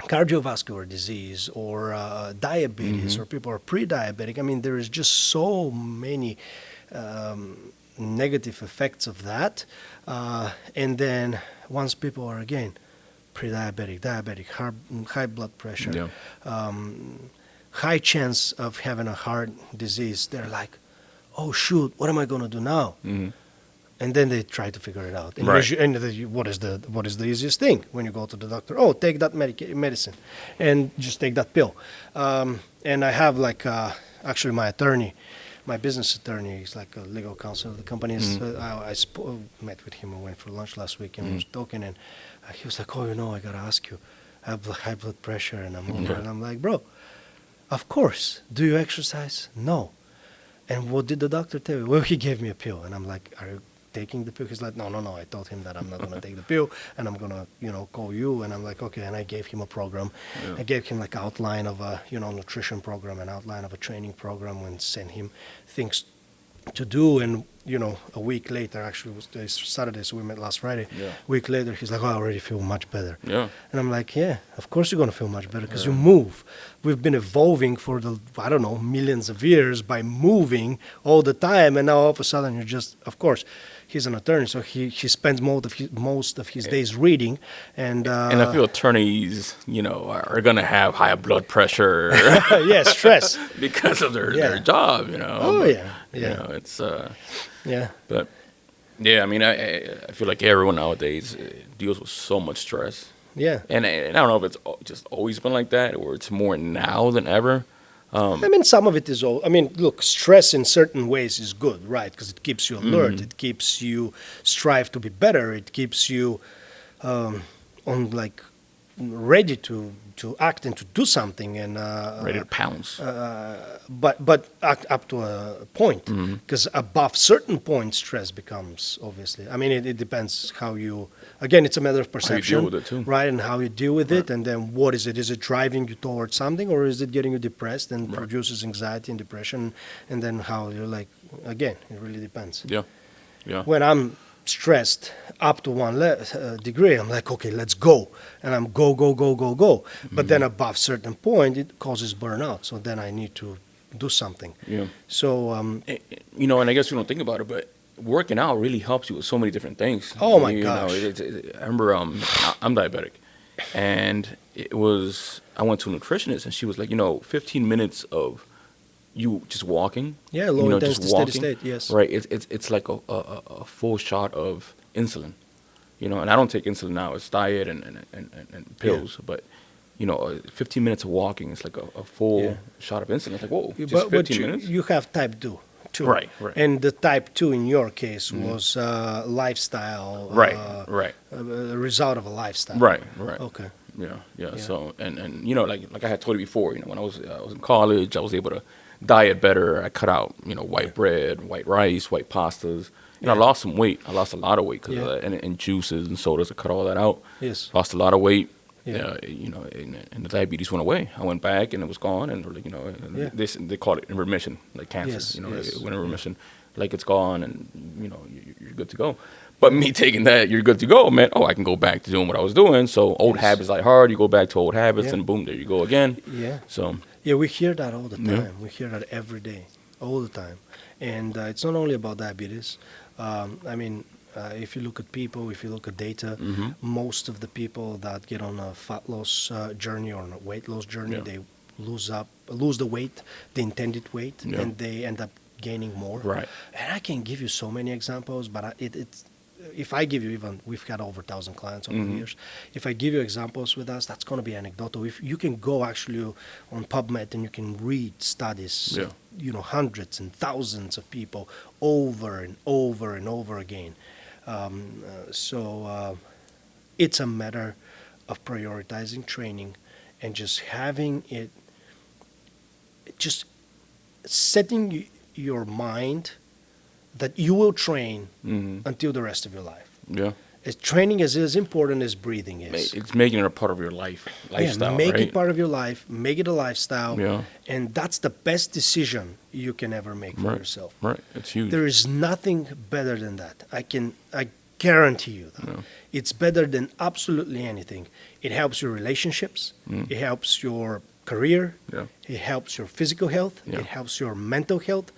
cardiovascular disease or diabetes, or people are pre-diabetic. I mean, there is just so many negative effects of that. And then once people are, again, pre-diabetic, diabetic, high blood pressure, high chance of having a heart disease, they're like, oh, shoot, what am I going to do now? And then they try to figure it out. And, what is the easiest thing when you go to the doctor? Oh, take that medicine, and just take that pill. And I have actually my attorney, my business attorney, he's like a legal counsel of the company. I met with him. I went for lunch last week and we was talking, and he was like, "Oh, I gotta ask you, I have high blood pressure and I'm over." And I'm like, "Bro, of course. Do you exercise? No." And what did the doctor tell you? Well, he gave me a pill, and I'm like, "Are you taking the pill?" He's like, no. I told him that I'm not going to take the pill, and I'm going to, call you. And I'm like, okay. And I gave him a program. I gave him like outline of a, nutrition program, an outline of a training program, and sent him things to do. And, a week later, actually, it was Saturday, so we met last Friday. A week later, he's like, oh, I already feel much better. And I'm like, yeah, of course you're going to feel much better because you move. We've been evolving for millions of years by moving all the time. And now all of a sudden you're just, of course, he's an attorney, so he spends most of his days reading. And I feel attorneys, are going to have high blood pressure. Yeah, stress. because of their job, Oh, but, yeah. It's yeah. But yeah, I mean, I feel like everyone nowadays deals with so much stress. Yeah. And I don't know if it's just always been like that or it's more now than ever. I mean, some of it is all. I mean, look, stress in certain ways is good, right? Because it keeps you alert. It keeps you strive to be better. It keeps you on ready to act and to do something, and Ready to pounce. but up to a point, because above certain point, stress becomes, obviously. I mean, it depends how you. Again, it's a matter of perception, deal with it too. right? And how you deal with it, and then what is it? Is it driving you towards something, or is it getting you depressed and produces anxiety and depression? And then how you're like, again, it really depends. Yeah. Yeah. When I'm stressed up to one degree, I'm like, okay, let's go, and I'm go. But then above certain point, it causes burnout. So then I need to do something. Yeah. So You know, and I guess we don't think about it, but working out really helps you with so many different things. Oh my You know, gosh. I remember I'm diabetic, and I went to a nutritionist, and she was like, 15 minutes of you just walking. yeah, low you know, intensity just steady walking, state. Yes. Right. It's like a full shot of insulin. And I don't take insulin now. It's diet and pills, but. 15 minutes of walking is like a full shot of insulin. It's like, whoa, just But 15 minutes? you have type 2. Right. And the type 2 in your case was lifestyle. Right. A result of a lifestyle. Right. Okay. Yeah. So, and like I had told you before, when I was in college, I was able to diet better. I cut out, white bread, white rice, white pastas. I lost some weight. I lost a lot of weight because of that. And juices and sodas, I cut all that out. Yes. Lost a lot of weight. Yeah. And the diabetes went away. I went back and it was gone, and they call it in remission, like cancer. Yes, It went in remission, like it's gone, and you're good to go. But me taking that, you're good to go, man. Oh, I can go back to doing what I was doing. So old habits die hard. You go back to old habits, and boom, there you go again. Yeah. So yeah, we hear that all the time. Yeah. We hear that every day, all the time, and it's not only about diabetes. If you look at people, if you look at data, most of the people that get on a fat loss journey or on a weight loss journey, they lose the weight, the intended weight, and they end up gaining more. Right. And I can give you so many examples, but it's if I give you, even we've got over 1,000 clients over the years. If I give you examples with us, that's going to be anecdotal. If you can go actually on PubMed and you can read studies, hundreds and thousands of people over and over and over again. So it's a matter of prioritizing training and just having it, just setting your mind that you will train until the rest of your life. yeah, Training is as important as breathing is. it's making it a part of your lifestyle. Make right? it part of your life, make it a lifestyle, Yeah. and that's the best decision you can ever make for yourself. Right, it's huge. There is nothing better than that. I guarantee you that. Yeah. It's better than absolutely anything. It helps your relationships. It helps your career. Yeah. It helps your physical health. Yeah. It helps your mental health.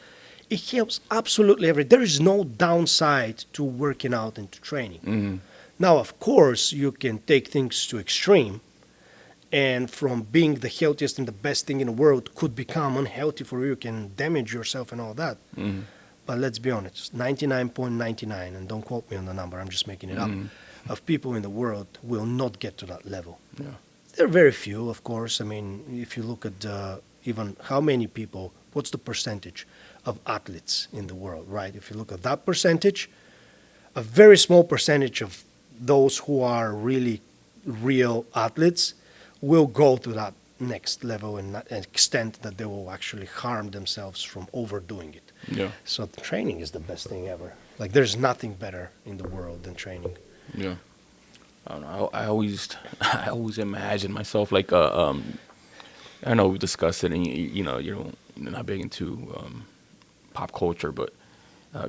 It helps absolutely everything. There is no downside to working out and to training. Now, of course, you can take things to extreme, and from being the healthiest and the best thing in the world could become unhealthy for you. You can damage yourself and all that. But let's be honest, 99.99, and don't quote me on the number, I'm just making it up, of people in the world will not get to that level. Yeah. There are very few, of course. I mean, if you look at even how many people, what's the percentage of athletes in the world, right? If you look at that percentage, a very small percentage of those who are really real athletes will go to that next level and an extent that they will actually harm themselves from overdoing it. Yeah. So training is the best thing ever. Like, there's nothing better in the world than training. Yeah. I don't know. I always imagine myself like I know we discussed it, and you're not big into pop culture, but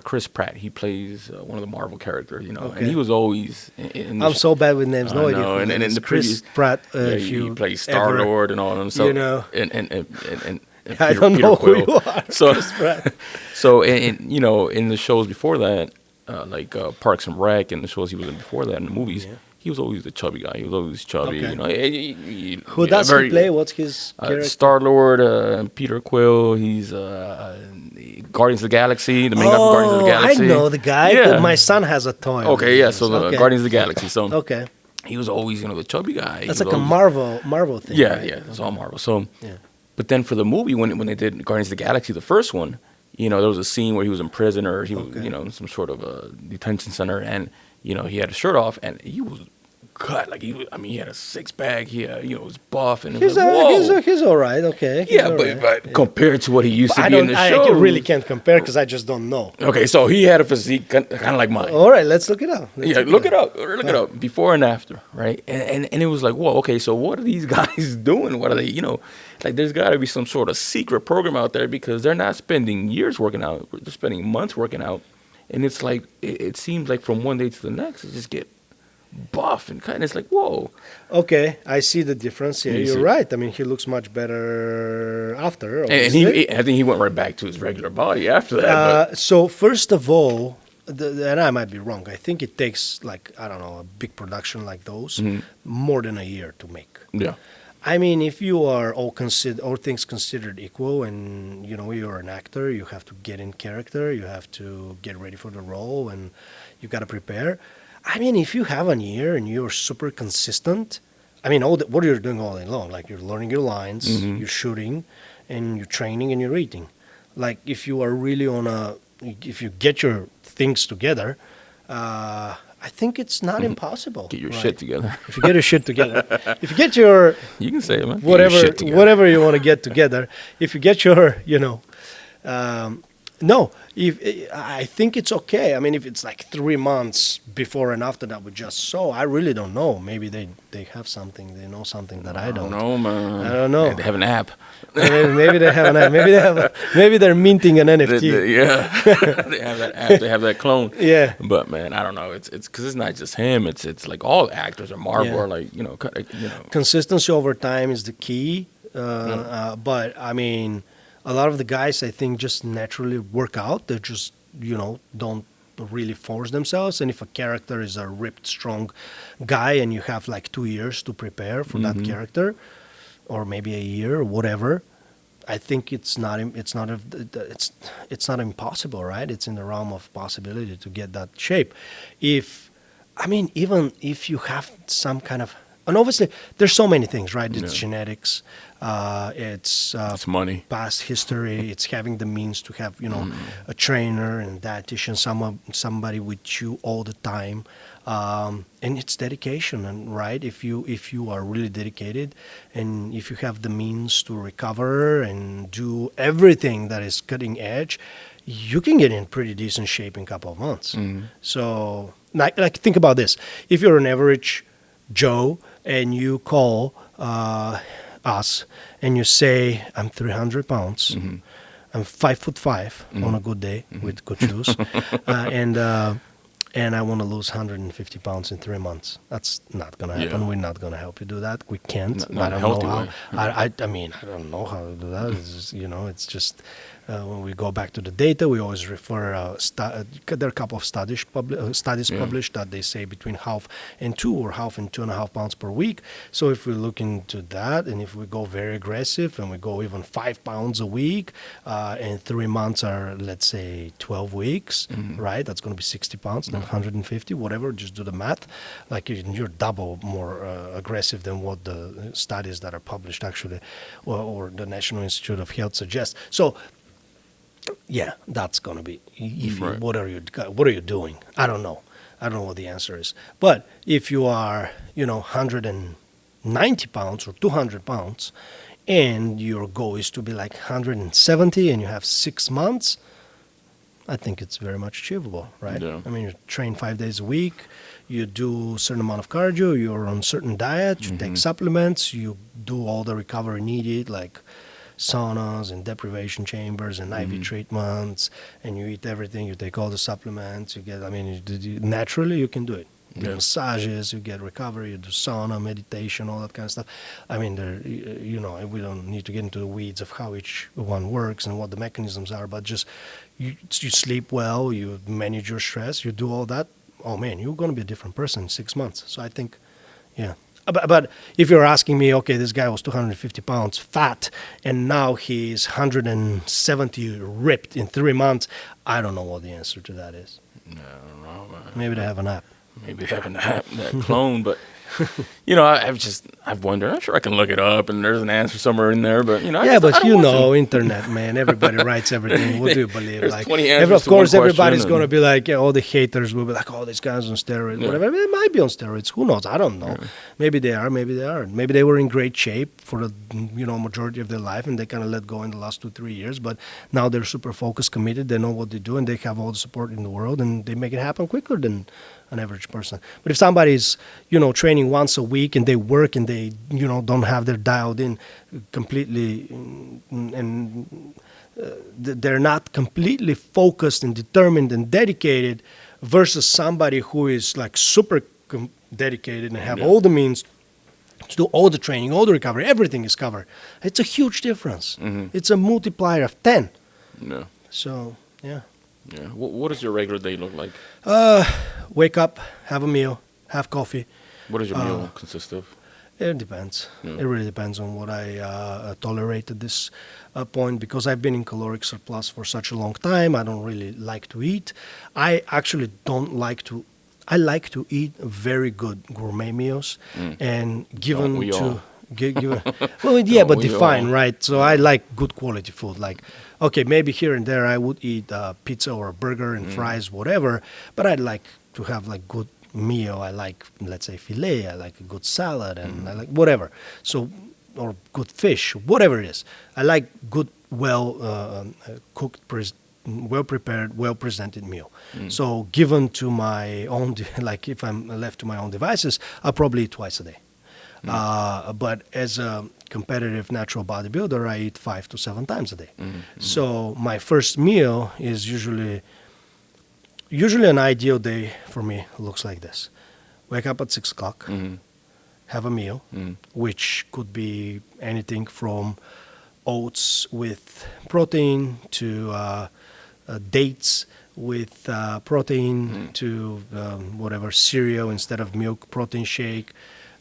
Chris Pratt, he plays one of the Marvel characters, and he was always in the I'm so bad with names. No I idea. know, who and that in is. the Chris previous- Pratt, he plays Star Lord and all of them. So and I don't know who you are. So Chris Pratt. so in the shows before that, like Parks and Rec, and the shows he was in before that in the movies. Yeah. He was always the chubby guy. He was always chubby. Okay. Who does he play? What's his character? Star Lord, Peter Quill. He's Guardians of the Galaxy, the main guy from Guardians of the Galaxy. I know the guy. Yeah. My son has a toy. Okay, yeah. So Okay. Guardians of the Galaxy. So Okay, he was always the chubby guy. that's He like was a always- Marvel thing. Yeah, right? yeah. It's all Marvel. So, Yeah. but then for the movie when they did Guardians of the Galaxy, the first one, there was a scene where he was in prison, or he was Okay. in some sort of a detention center, and he had his shirt off, and he was cut. Like he had a six-pack. He was buff, and it He's was like, whoa. he's all right. Okay. Yeah, all but right. compared to what he used to I be in the show, really can't compare because I just don't know. Okay, so he had a physique kind of like mine. All right, let's look it up. Look it up. Look it up. Before and after, right? And it was like, whoa, okay, so what are these guys doing? What are they, like there's got to be some sort of secret program out there because they're not spending years working out. They're spending months working out. And it's like, it seems like from one day to the next, it just get buff and kind of, it's like, whoa. Okay, I see the difference here. You're right. I mean, he looks much better after. Obviously. And I think he went right back to his regular body after that. So first of all, and I might be wrong, I think it takes like, I don't know, a big production like those, more than a year to make. Yeah. I mean, if you are all things considered equal, and you're an actor, you have to get in character, you have to get ready for the role, and you got to prepare. I mean, if you have a year and you're super consistent, I mean, what you're doing all day long, like you're learning your lines, you're shooting, and you're training and you're eating. Like if you are really if you get your things together, I think it's not impossible. Get your shit together. If you get your shit together, if you get your you can say it, man. whatever you want to get together, if you get your I think it's okay. I mean, if it's like 3 months before and after that we just saw, I really don't know. Maybe they have something, they know something that I don't know, man. I don't know. They have an app. Maybe they have an app. Maybe they're minting an NFT. They have that app. They have that clone. Yeah. But man, I don't know. It's because it's not just him. It's like all actors are Marvel are like Consistency over time is the key. But I mean, a lot of the guys I think just naturally work out. They just don't really force themselves. And if a character is a ripped, strong guy, and you have like 2 years to prepare for that character, or maybe a year or whatever, I think it's not impossible, right? It's in the realm of possibility to get that shape. Even if you have some kind of, and obviously there's so many things, right? It's genetics, it's money, past history, it's having the means to have a trainer and dietitian, somebody with you all the time. And it's dedication, and right, if you are really dedicated, and if you have the means to recover and do everything that is cutting edge, you can get in pretty decent shape in a couple of months. So like think about this: if you're an average Joe and you call us and you say, I'm 300 pounds, I'm 5'5" on a good day with good shoes, and I want to lose 150 pounds in 3 months. That's not going to happen. Yeah. We're not going to help you do that. We can't. I don't know how. I mean, I don't know how to do that. It's just, it's just when we go back to the data, we always refer. There are a couple of studies published that they say between half and 2 or half and 2.5 pounds per week. So if we look into that, and if we go very aggressive and we go even 5 pounds a week, and 3 months are, let's say, 12 weeks, right? That's going to be 60 pounds. 150, whatever, just do the math. Like you're double more aggressive than what the studies that are published actually, or the National Institute of Health suggests. So, yeah, that's gonna be easy. Right. What are you doing? I don't know what the answer is. But if you are, 190 pounds or 200 pounds, and your goal is to be like 170, and you have 6 months, I think it's very much achievable, right? Yeah. I mean, you train 5 days a week, you do a certain amount of cardio, you're on a certain diet, you take supplements, you do all the recovery needed, like saunas and deprivation chambers and IV treatments, and you eat everything, you take all the supplements, naturally you can do it. You do massages, you get recovery, you do sauna, meditation, all that kind of stuff. I mean, we don't need to get into the weeds of how each one works and what the mechanisms are, but just you sleep well, you manage your stress, you do all that. Oh man, you're going to be a different person in 6 months. So I think, yeah. But if you're asking me, okay, this guy was 250 pounds fat, and now he's 170 ripped in 3 months, I don't know what the answer to that is. No, I don't know, man. Maybe they have an app. Maybe they have an app, that clone, but I've wondered. I'm sure I can look it up, and there's an answer somewhere in there. But Yeah, I but don't want to. internet, man. Everybody writes everything. What do you believe? There's Like, 20 answers of to one course, everybody's question, going to and- be like, yeah, all the haters will be like, oh, this guy's on steroids, whatever. It might be on steroids. Who knows? I don't know. Maybe they are, maybe they aren't. Maybe they were in great shape for the majority of their life, and they kind of let go in the last 2-3 years. But now they're super focused, committed. They know what they do, and they have all the support in the world, and they make it happen quicker than an average person. But if somebody's training once a week and they work and they don't have their dialed in completely, and they're not completely focused and determined and dedicated, versus somebody who is like super dedicated and have all the means to do all the training, all the recovery, everything is covered. It's a huge difference. It's a multiplier of 10. Yeah. So yeah. Yeah. What does your regular day look like? Wake up, have a meal, have coffee. What does your meal consist of? It depends. Yeah. It really depends on what I tolerate at this point, because I've been in caloric surplus for such a long time. I don't really like to eat. I actually don't like to. I like to eat very good gourmet meals, and given Don't we all? given, well, yeah, Don't but we define, all? right? So I like good quality food. Like, okay, maybe here and there I would eat pizza or a burger and fries, whatever. But I'd like to have like good meal. I like, let's say, filet. I like a good salad, and I like whatever. So, or good fish, whatever it is. I like good, cooked, well prepared, well presented meal. So, given to my own, like if I'm left to my own devices, I'll probably eat twice a day. But as a competitive natural bodybuilder, I eat 5 to 7 times a day. So my first meal is usually an ideal day for me looks like this: wake up at 6 o'clock, have a meal, which could be anything from oats with protein to dates with protein to whatever, cereal instead of milk, protein shake.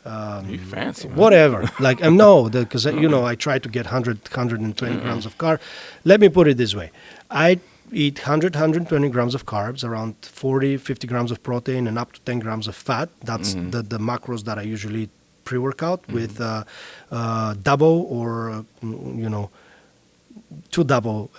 You fancy, man. Whatever. Like, no, because, I try to get 120 grams of carb. Let me put it this way. I eat 120 grams of carbs, around 40, 50 grams of protein, and up to 10 grams of fat. That's the macros that I usually eat pre-workout with double or, 2 double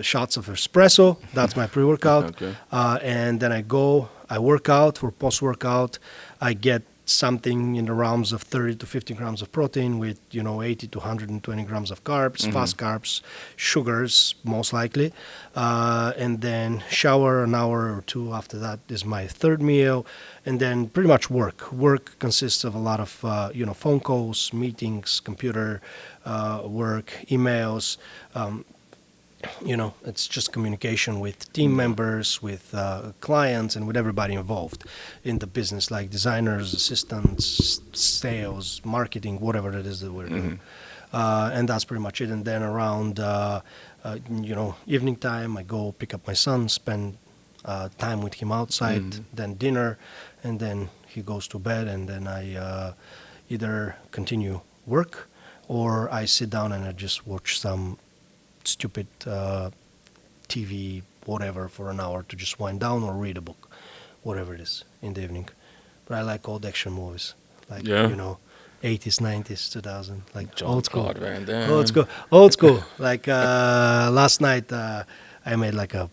shots of espresso. That's my pre-workout. Okay. And then I work out. For post-workout, I get something in the realms of 30 to 50 grams of protein with 80 to 120 grams of carbs, fast carbs, sugars most likely, and then shower an hour or two after that is my third meal, and then pretty much work consists of a lot of phone calls, meetings, computer work, emails. It's just communication with team members, with clients, and with everybody involved in the business, like designers, assistants, sales, marketing, whatever it is that we're doing. And that's pretty much it. And then around, evening time, I go pick up my son, spend time with him outside, then dinner, and then he goes to bed, and then I either continue work or I sit down and I just watch some stupid TV, whatever, for an hour to just wind down, or read a book, whatever it is, in the evening. But I like old action movies, like 80s, 90s, 2000, like old school. Jean-Claude Van Damme. Old school. Like last night, I made like a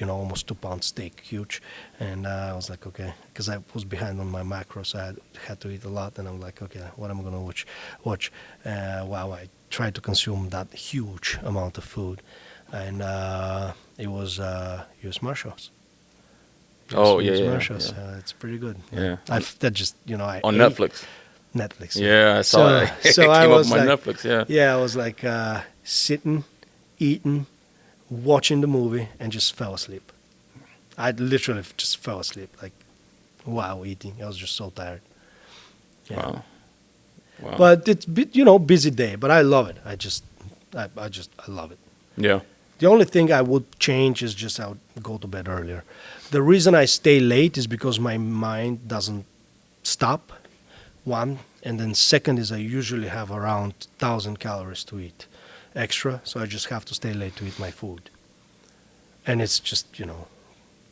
almost 2-pound steak, huge, and I was like, okay, because I was behind on my macros, so I had to eat a lot, and I'm like, okay, what am I gonna watch? While I try to consume that huge amount of food, and it was U.S. Marshals. Oh, US yeah. Marshals. It's pretty good. Yeah. That just I On ate Netflix. Netflix. Yeah, I saw it. So It I came up was on my like, Netflix, yeah. Yeah, I was like sitting, eating, watching the movie, and just fell asleep. I literally just fell asleep, like while eating. I was just so tired. Yeah. Wow. But it's busy day, but I love it. I love it. Yeah. The only thing I would change is just I would go to bed earlier. The reason I stay late is because my mind doesn't stop, one. And then second is I usually have around 1,000 calories to eat extra. So I just have to stay late to eat my food. And it's just,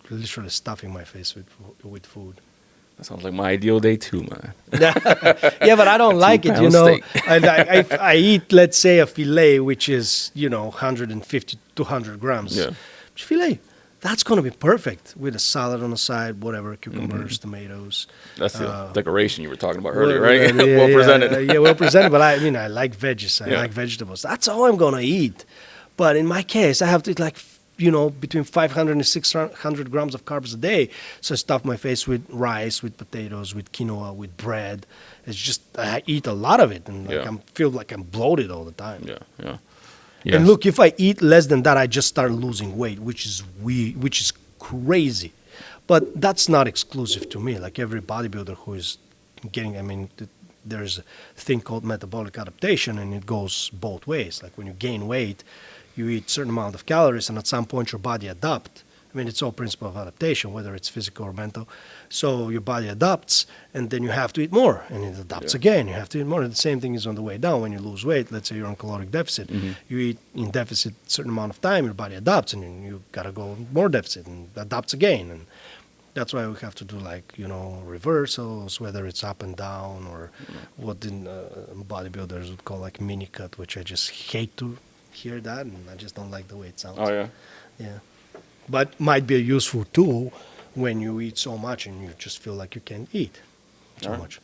literally stuffing my face with food. That sounds like my ideal day too, man. Yeah, but I don't like it, you 2-pound know. steak. I eat, let's say, a filet, which is, 150, 200 grams. Yeah. Filet, that's going to be perfect with a salad on the side, whatever, cucumbers, tomatoes. That's the decoration you were talking about Well, earlier, right? yeah, Well yeah, presented. yeah, well presented. But I like veggies. I Yeah. like vegetables. That's all I'm going to eat. But in my case, I have to eat like, between 500 and 600 grams of carbs a day. So I stuff my face with rice, with potatoes, with quinoa, with bread. It's just, I eat a lot of it. And Yeah. I feel like I'm bloated all the time. Yeah, yeah. And look, if I eat less than that, I just start losing weight, which is crazy. But that's not exclusive to me. Like every bodybuilder who is getting, there's a thing called metabolic adaptation, and it goes both ways. Like when you gain weight, you eat certain amount of calories, and at some point your body adapts. It's all principle of adaptation, whether it's physical or mental. So your body adapts, and then you have to eat more, and it adapts again. You have to eat more. And the same thing is on the way down. When you lose weight, let's say you're on caloric deficit, you eat in deficit a certain amount of time, your body adapts, and then you got to go more deficit and adapts again. And that's why we have to do reversals, whether it's up and down, or what bodybuilders would call like mini cut, which I just hate to hear that, and I just don't like the way it sounds. Oh, yeah. Yeah. But might be a useful tool when you eat so much and you just feel like you can't eat too All right. much.